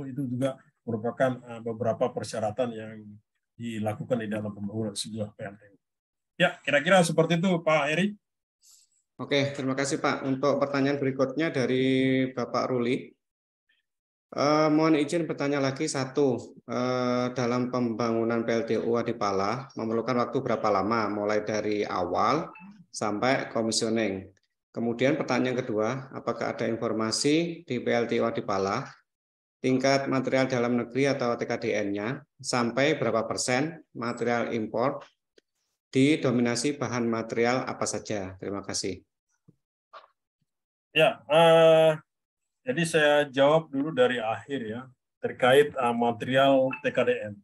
itu juga merupakan beberapa persyaratan yang dilakukan di dalam pembangunan sebuah PLTU. Ya, kira-kira seperti itu Pak Heri. Oke, terima kasih Pak. Untuk pertanyaan berikutnya dari Bapak Ruli. Mohon izin bertanya lagi satu, dalam pembangunan PLTU Adipala memerlukan waktu berapa lama, mulai dari awal sampai commissioning. Kemudian pertanyaan kedua, apakah ada informasi di PLTU Adipala tingkat material dalam negeri atau TKDN-nya sampai berapa persen material impor, didominasi bahan material apa saja? Terima kasih. Ya, jadi saya jawab dulu dari akhir ya, terkait material TKDN.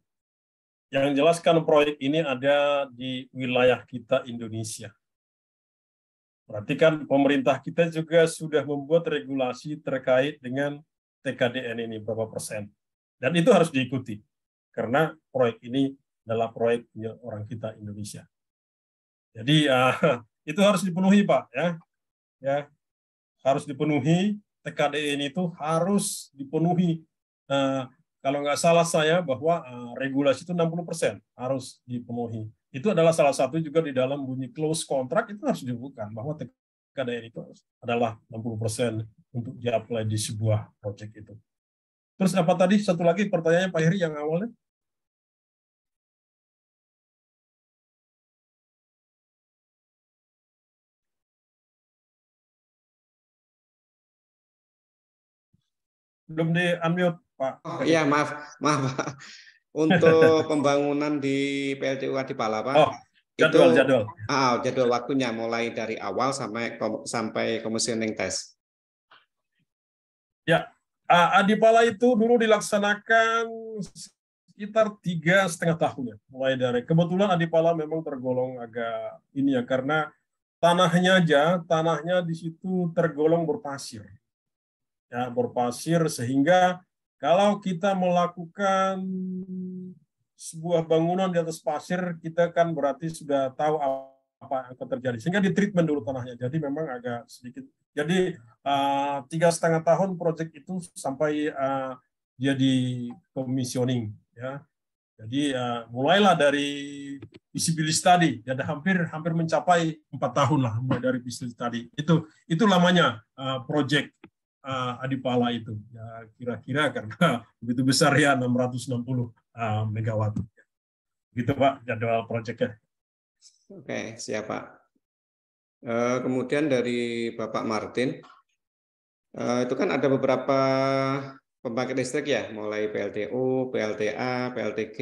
Yang jelaskan proyek ini ada di wilayah kita Indonesia. Berarti kan pemerintah kita juga sudah membuat regulasi terkait dengan TKDN ini berapa persen. Dan itu harus diikuti. Karena proyek ini adalah proyek punya orang kita Indonesia. Jadi itu harus dipenuhi Pak ya. Harus dipenuhi, TKDN itu harus dipenuhi. Kalau nggak salah saya bahwa regulasi itu 60% harus dipenuhi. Itu adalah salah satu juga di dalam bunyi close contract itu harus dibuka bahwa TKDN itu adalah 60% untuk di-apply di sebuah proyek itu. Terus apa tadi satu lagi pertanyaannya Pak Heri yang awalnya? Belum di-unmute Pak. Oh iya, maaf Pak. Untuk pembangunan di PLTU Adipala Pak, jadwal. Jadwal waktunya mulai dari awal sampai commissioning test. Ya, Adipala itu dulu dilaksanakan sekitar 3,5 tahun ya, mulai dari kebetulan Adipala memang tergolong agak ini ya, karena tanahnya di situ tergolong berpasir. ya, bor pasir, sehingga kalau kita melakukan sebuah bangunan di atas pasir, kita kan berarti sudah tahu apa yang akan terjadi, sehingga di treatment dulu tanahnya. Jadi memang agak sedikit. Jadi 3,5 tahun proyek itu sampai jadi commissioning, ya. Jadi mulailah dari feasibility study, jadi hampir mencapai 4 tahun lah mulai dari feasibility study. Itu lamanya proyek Adipala itu. Ya kira-kira karena begitu besar ya 660 megawatt. Gitu Pak jadwal proyeknya. Oke, siap Pak. Kemudian dari Bapak Martin, itu kan ada beberapa pembangkit listrik ya, mulai PLTU, PLTA, PLTG.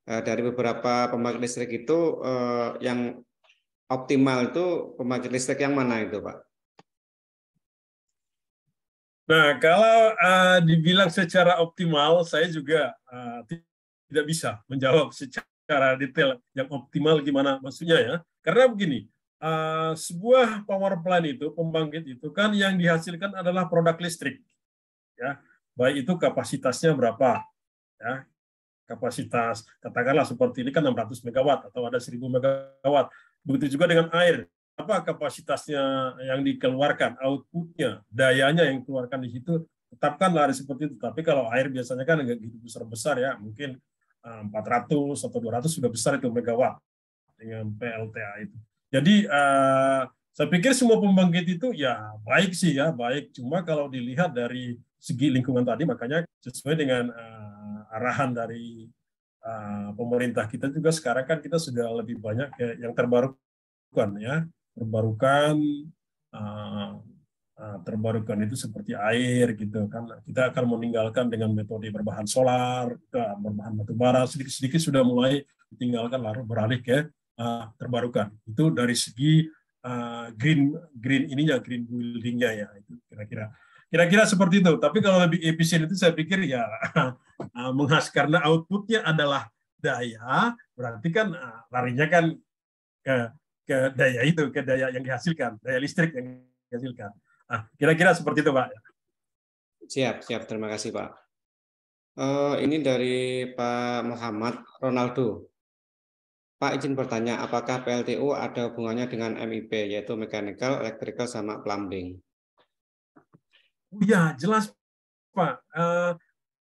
Dari beberapa pembangkit listrik itu yang optimal itu pembangkit listrik yang mana itu, Pak? Nah, kalau dibilang secara optimal, saya juga tidak bisa menjawab secara detail yang optimal gimana maksudnya ya. Karena begini, sebuah power plant itu, pembangkit itu kan yang dihasilkan adalah produk listrik. Ya, baik itu kapasitasnya berapa, ya, kapasitas katakanlah seperti ini kan 600 megawatt atau ada 1000 megawatt. Begitu juga dengan air, apa kapasitasnya yang dikeluarkan, outputnya, dayanya yang dikeluarkan di situ, tetapkanlah seperti itu. Tapi kalau air biasanya kan nggak gitu besar-besar ya, mungkin 400 atau 200 sudah besar itu megawatt dengan PLTA itu. Jadi saya pikir semua pembangkit itu ya baik sih ya, baik. Cuma kalau dilihat dari segi lingkungan tadi, makanya sesuai dengan arahan dari pemerintah kita juga sekarang kan kita sudah lebih banyak yang terbarukan ya, terbarukan itu seperti air gitu kan. Kita akan meninggalkan dengan metode berbahan solar, berbahan batu bara, sedikit-sedikit sudah mulai ditinggalkan lalu beralih ke terbarukan. Itu dari segi green buildingnya ya, itu kira-kira seperti itu. Tapi kalau lebih efisien itu saya pikir ya karena outputnya adalah daya, berarti kan larinya kan ke daya itu, ke daya yang dihasilkan, daya listrik yang dihasilkan. Kira-kira seperti itu Pak. Siap. Terima kasih Pak. Ini dari Pak Muhammad Ronaldo. Pak izin bertanya, apakah PLTU ada hubungannya dengan MIP, yaitu mechanical, electrical, sama plumbing? Ya, jelas Pak.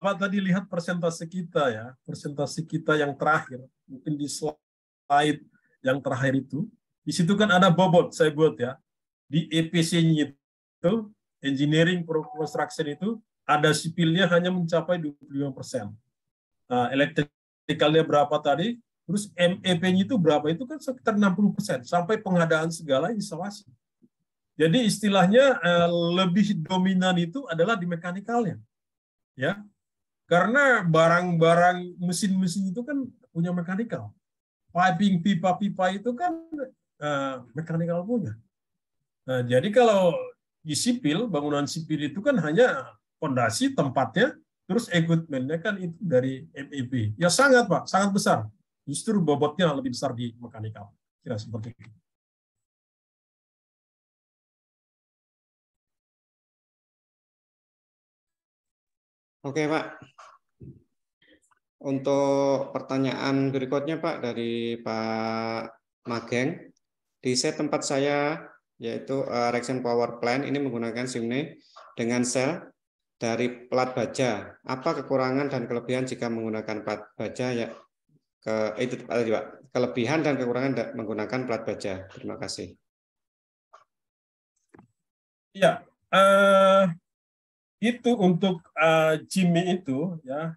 Pak tadi lihat persentase kita ya, persentase kita yang terakhir, mungkin di slide yang terakhir itu, di situ kan ada bobot saya buat ya, di EPC-nya itu, engineering construction itu, ada sipilnya hanya mencapai 25%. Elektrikalnya berapa tadi? Terus MEP-nya itu berapa? Itu kan sekitar 60%, sampai pengadaan segala instalasi. Jadi istilahnya lebih dominan itu adalah di mekanikalnya, ya. Karena barang-barang mesin-mesin itu kan punya mekanikal. Piping pipa-pipa itu kan mekanikal punya. Nah, jadi kalau di sipil, bangunan sipil itu kan hanya fondasi tempatnya, terus equipment-nya kan itu dari MEP. Ya sangat Pak, sangat besar. Justru bobotnya lebih besar di mekanikal. Kira seperti itu. Oke Pak. Untuk pertanyaan berikutnya Pak dari Pak Mageng. Di set tempat saya yaitu Reaction Power Plant ini menggunakan Simne dengan sel dari plat baja. Apa kekurangan dan kelebihan jika menggunakan plat baja ya? Itu Pak. Kelebihan dan kekurangan menggunakan plat baja. Terima kasih. Ya, itu untuk Jimmy itu ya.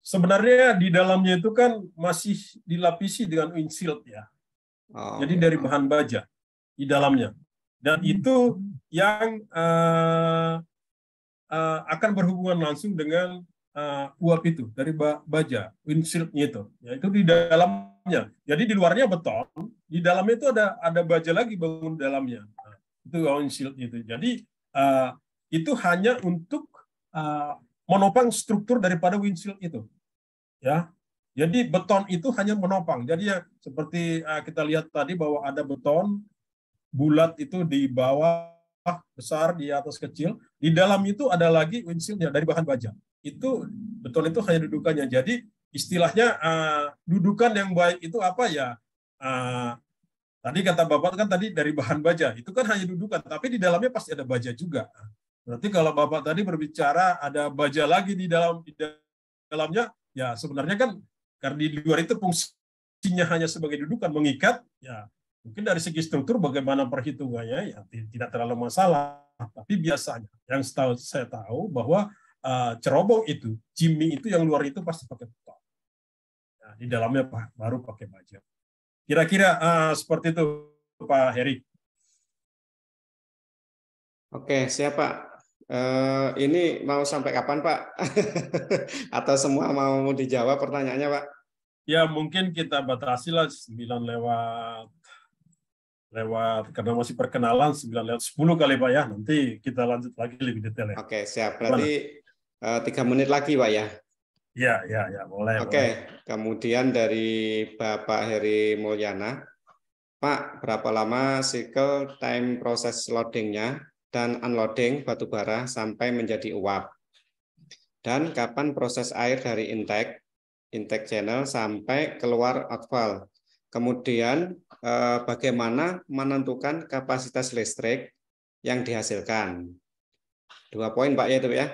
Sebenarnya di dalamnya itu kan masih dilapisi dengan windshield ya. Jadi dari bahan baja di dalamnya. Dan itu yang akan berhubungan langsung dengan uap itu dari baja, windshield-nya itu. Ya, itu di dalamnya. Jadi di luarnya beton, di dalamnya itu ada baja lagi bangun dalamnya. Nah, itu windshield itu. Jadi itu hanya untuk menopang struktur daripada windshield itu. Ya. Jadi beton itu hanya menopang. Jadi ya seperti kita lihat tadi bahwa ada beton bulat itu di bawah besar, di atas kecil. Di dalam itu ada lagi windshield dari bahan baja. Itu beton itu hanya dudukannya. Jadi istilahnya dudukan yang baik itu apa ya? Tadi kata Bapak kan tadi dari bahan baja. Itu kan hanya dudukan, tapi di dalamnya pasti ada baja juga. Berarti kalau Bapak tadi berbicara ada baja lagi di dalamnya, ya sebenarnya kan karena di luar itu fungsinya hanya sebagai dudukan mengikat, ya mungkin dari segi struktur bagaimana perhitungannya ya tidak terlalu masalah. Tapi biasanya yang saya tahu bahwa cerobong itu, Jimmy itu yang luar itu pasti pakai beton. Nah, di dalamnya baru pakai baja. Kira-kira seperti itu, Pak Heri. Oke, siap Pak. Ini mau sampai kapan Pak? Atau semua mau dijawab pertanyaannya Pak? Ya mungkin kita batasi lah 9 lewat karena masih perkenalan 9 lewat 10 kali Pak ya. Nanti kita lanjut lagi lebih detail ya. Oke, siap. Berarti 3 menit lagi Pak ya? Ya, boleh. Oke, kemudian dari Bapak Heri Mulyana, Pak, berapa lama cycle time proses loadingnya dan unloading batubara sampai menjadi uap? Dan kapan proses air dari intake channel sampai keluar outfall? Kemudian bagaimana menentukan kapasitas listrik yang dihasilkan? 2 poin Pak ya itu ya.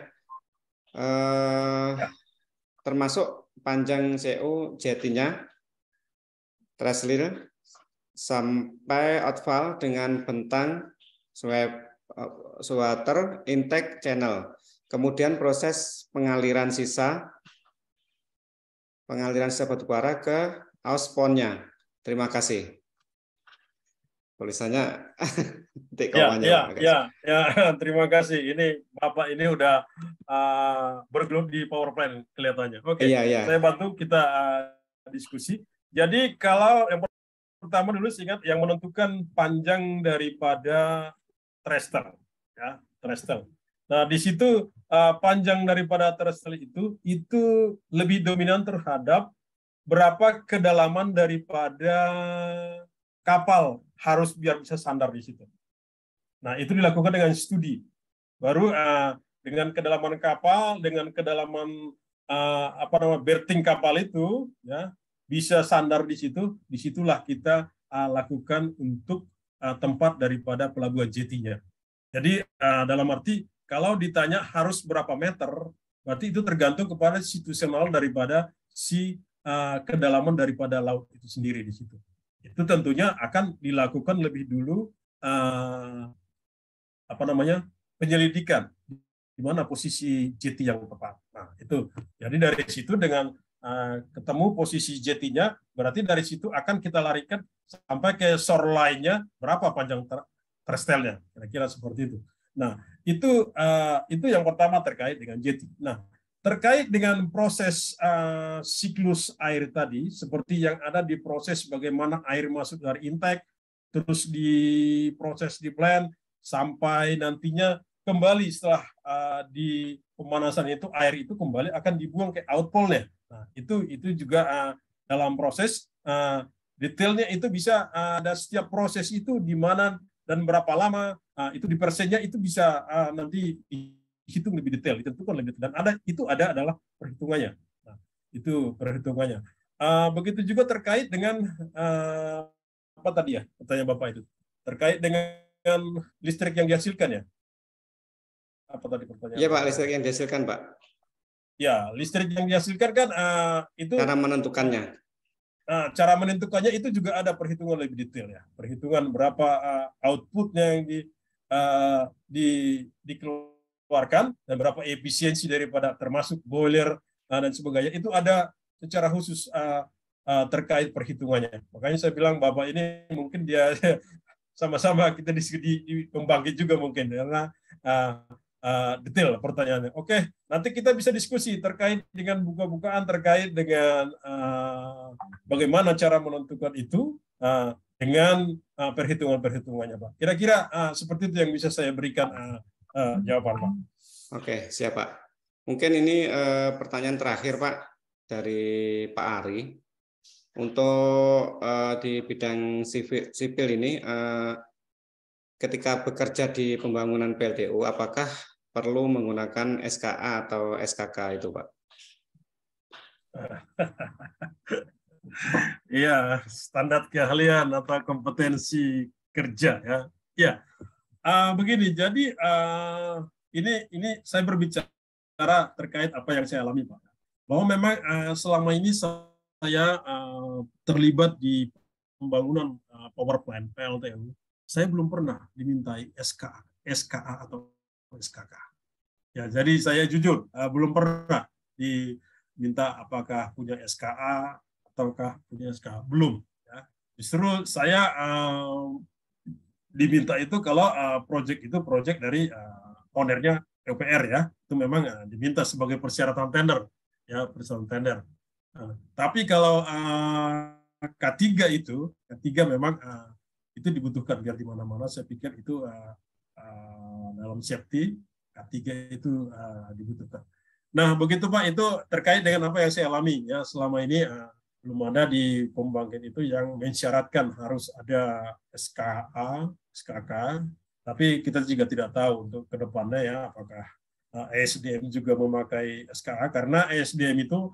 Termasuk panjang CO jetinya, threshold sampai outfall dengan bentang swatter intake channel. Kemudian proses pengaliran sisa batubara ke ausponnya. Terima kasih. Tulisannya ya, terima kasih. Ini Bapak ini udah bergelut di PowerPoint kelihatannya. Oke, saya bantu kita diskusi. Jadi kalau yang pertama dulu ingat yang menentukan panjang daripada threshold, ya, threshold. Nah di situ panjang daripada threshold itu lebih dominan terhadap berapa kedalaman daripada kapal harus biar bisa sandar di situ. Nah, itu dilakukan dengan studi. Baru dengan kedalaman kapal, dengan kedalaman berthing kapal itu, ya bisa sandar di situ. Disitulah kita lakukan untuk tempat daripada pelabuhan jetinya. Jadi dalam arti kalau ditanya harus berapa meter, berarti itu tergantung kepada situasional daripada si kedalaman daripada laut itu sendiri di situ. Itu tentunya akan dilakukan lebih dulu penyelidikan di mana posisi jeti yang tepat. Nah, itu. Jadi dari situ dengan ketemu posisi jetinya, berarti dari situ akan kita larikan sampai ke shoreline-nya berapa panjang threshold-nya. Kira-kira seperti itu. Nah, itu yang pertama terkait dengan jeti. Nah, terkait dengan proses siklus air tadi, seperti yang ada di proses bagaimana air masuk dari intake, terus diproses di plant, sampai nantinya kembali setelah di pemanasan itu, air itu kembali akan dibuang ke outfall-nya. Nah, itu juga dalam proses detailnya itu bisa ada setiap proses itu di mana dan berapa lama, itu di persennya itu bisa nanti hitung lebih detail, ditentukan lebih detail. Dan itu adalah perhitungannya. Nah, itu perhitungannya. Begitu juga terkait dengan apa tadi ya pertanyaan Bapak itu terkait dengan listrik yang dihasilkan ya. Apa tadi pertanyaan? Iya Pak, listrik yang dihasilkan Pak. Ya, listrik yang dihasilkan kan itu cara menentukannya. Cara menentukannya itu juga ada perhitungan lebih detail ya. Perhitungan berapa outputnya yang dikeluarkan dan berapa efisiensi daripada termasuk boiler dan sebagainya, itu ada secara khusus terkait perhitungannya. Makanya saya bilang Bapak ini mungkin dia sama-sama kita di pembangkit juga mungkin karena detail pertanyaannya. Oke, nanti kita bisa diskusi terkait dengan buka-bukaan terkait dengan bagaimana cara menentukan itu dengan perhitungan-perhitungannya, Pak. Kira-kira seperti itu yang bisa saya berikan jawaban, Pak. Oke, siap Pak. Mungkin ini pertanyaan terakhir Pak dari Pak Ari. Untuk di bidang sipil ini ketika bekerja di pembangunan PLTU, apakah perlu menggunakan SKA atau SKK itu, Pak? Iya, standar keahlian atau kompetensi kerja ya. Ya, begini. Jadi ini saya berbicara terkait apa yang saya alami, Pak. Bahwa memang selama ini saya terlibat di pembangunan power plant PLTU. Saya belum pernah dimintai SKA atau SKK. Ya, jadi saya jujur belum pernah diminta apakah punya SKA ataukah punya SKA, belum. Ya. Justru saya diminta itu kalau proyek itu proyek dari ownernya PUPR ya, itu memang diminta sebagai persyaratan tender ya, persyaratan tender. Tapi kalau K3 memang itu dibutuhkan biar di mana-mana. Saya pikir itu dalam safety K3 itu dibutuhkan. Nah, begitu Pak, itu terkait dengan apa yang saya alami ya selama ini. Belum ada di pembangkit itu yang mensyaratkan harus ada SKA, SKK, tapi kita juga tidak tahu untuk kedepannya ya apakah ESDM juga memakai SKA, karena ESDM itu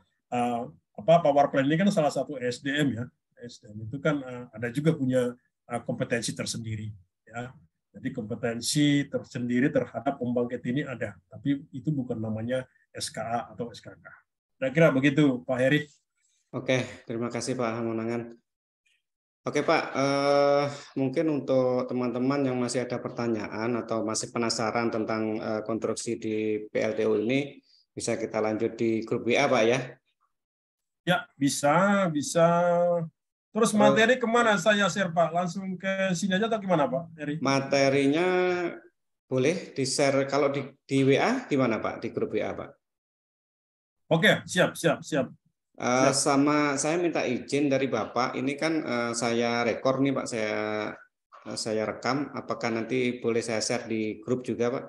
power plant ini kan salah satu ESDM ya. ESDM itu kan ada juga punya kompetensi tersendiri ya. Jadi kompetensi tersendiri terhadap pembangkit ini ada, tapi itu bukan namanya SKA atau SKK. Kira-kira begitu Pak Heri. Oke, terima kasih Pak Hamonangan. Oke Pak, mungkin untuk teman-teman yang masih ada pertanyaan atau masih penasaran tentang konstruksi di PLTU ini, bisa kita lanjut di grup WA Pak ya? Ya, bisa. Terus materi kemana saya share Pak? Langsung ke sini aja atau gimana Pak Heri? Materinya boleh di-share kalau di WA gimana Pak, di grup WA Pak? Oke, siap. Sama saya minta izin dari Bapak, ini kan saya rekor nih Pak, saya rekam, apakah nanti boleh saya share di grup juga Pak?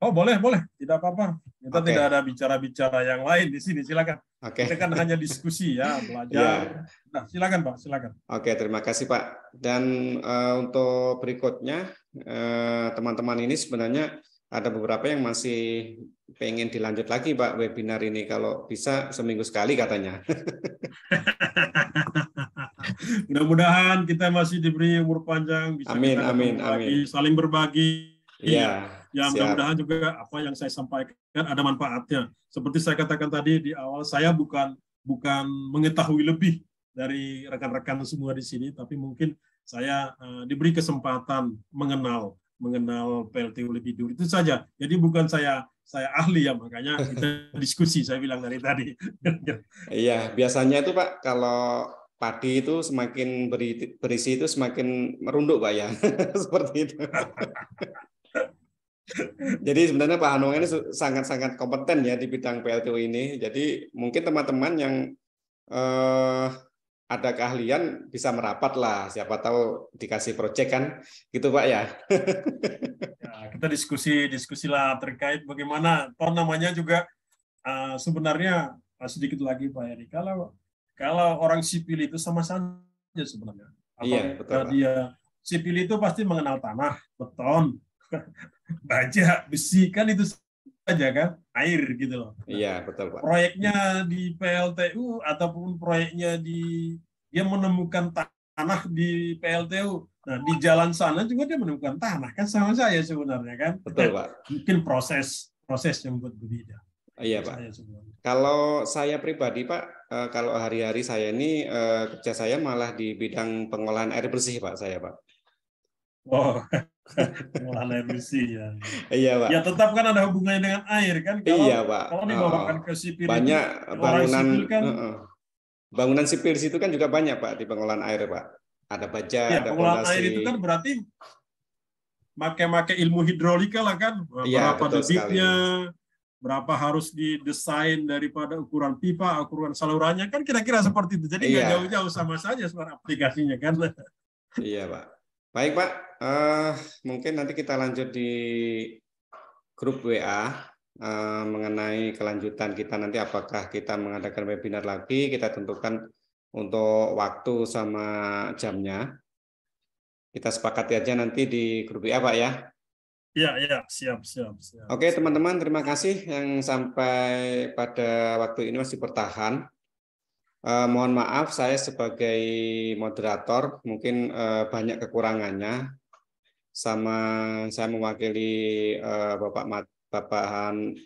Oh boleh, tidak apa-apa. Kita tidak ada bicara-bicara yang lain di sini, silakan. Kita kan hanya diskusi ya, belajar. Nah, silakan Pak, silakan. Oke, terima kasih Pak. Dan untuk berikutnya, teman-teman ini sebenarnya ada beberapa yang masih pengen dilanjut lagi Pak webinar ini, kalau bisa seminggu sekali katanya. Mudah-mudahan kita masih diberi umur panjang, bisa amin, kita amin. saling berbagi. Iya. Ya, mudah-mudahan juga apa yang saya sampaikan ada manfaatnya. Seperti saya katakan tadi di awal, saya bukan mengetahui lebih dari rekan-rekan semua di sini, tapi mungkin saya diberi kesempatan mengenal PLTU lebih dulu, itu saja. Jadi bukan saya ahli ya, makanya kita diskusi, saya bilang dari tadi. Iya, biasanya itu Pak, kalau padi itu semakin berisi itu semakin merunduk Pak ya. Seperti itu. Jadi sebenarnya Pak Hanung ini sangat-sangat kompeten ya di bidang PLTU ini. Jadi mungkin teman-teman yang ada keahlian bisa merapat lah. Siapa tahu dikasih proyek kan, gitu Pak ya. Ya, kita diskusi lah terkait bagaimana. Toh namanya juga sebenarnya sedikit lagi Pak Heri. Kalau orang sipil itu sama saja sebenarnya. Iya, betul Pak. Dia sipil itu pasti mengenal tanah, beton, baja, besi, kan itu saja kan, air gitu loh. Iya, betul Pak. Proyeknya di PLTU ataupun proyeknya dia menemukan tanah di PLTU. Nah, di jalan sana juga dia menemukan tanah, kan sama saya sebenarnya kan. Betul Pak. Mungkin proses yang buat berbeda. Iya Pak. Kalau saya pribadi Pak, kalau hari-hari saya ini kerja saya malah di bidang pengolahan air bersih Pak, saya Pak. Oh, pengolahan air bersih ya. Iya Pak. Ya tetap kan ada hubungannya dengan air kan. Iya Pak. Kalau dibawakan ke sipil banyak itu, bangunan sipil kan, bangunan sipil di situ kan juga banyak Pak di pengolahan air Pak. Ada baja, ya, ada pengolahan fondasi. air itu kan berarti pakai ilmu hidrolika lah kan. Iya, berapa debitnya, berapa harus didesain daripada ukuran pipa, ukuran salurannya, kan kira-kira seperti itu. Jadi nggak jauh-jauh, sama saja sebenarnya aplikasinya kan. Iya Pak. Baik Pak, mungkin nanti kita lanjut di grup WA mengenai kelanjutan kita nanti, apakah kita mengadakan webinar lagi, kita tentukan untuk waktu sama jamnya. Kita sepakati aja nanti di grup WA, Pak ya. Iya, siap. Oke, teman-teman, terima kasih yang sampai pada waktu ini masih bertahan. Mohon maaf, saya sebagai moderator mungkin banyak kekurangannya. Sama saya mewakili Bapak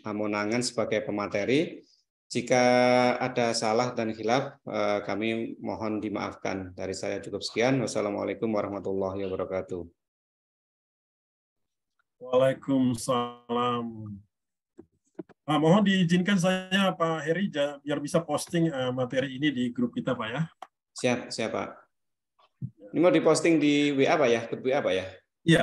Hamonangan sebagai pemateri. Jika ada salah dan khilaf, kami mohon dimaafkan. Dari saya cukup sekian. Wassalamualaikum warahmatullahi wabarakatuh. Waalaikumsalam. Mohon diizinkan saya Pak Heri biar bisa posting materi ini di grup kita Pak ya. Siap Pak. Ini mau diposting di WA Pak ya? Grup WA Pak ya?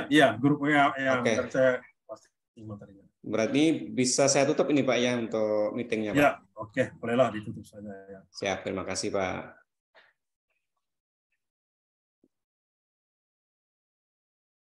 Iya, grup WA ya. Oke. Saya posting materinya. Berarti bisa saya tutup ini Pak ya untuk meetingnya Pak? Ya, oke, bolehlah ditutup saja ya. Siap, terima kasih Pak.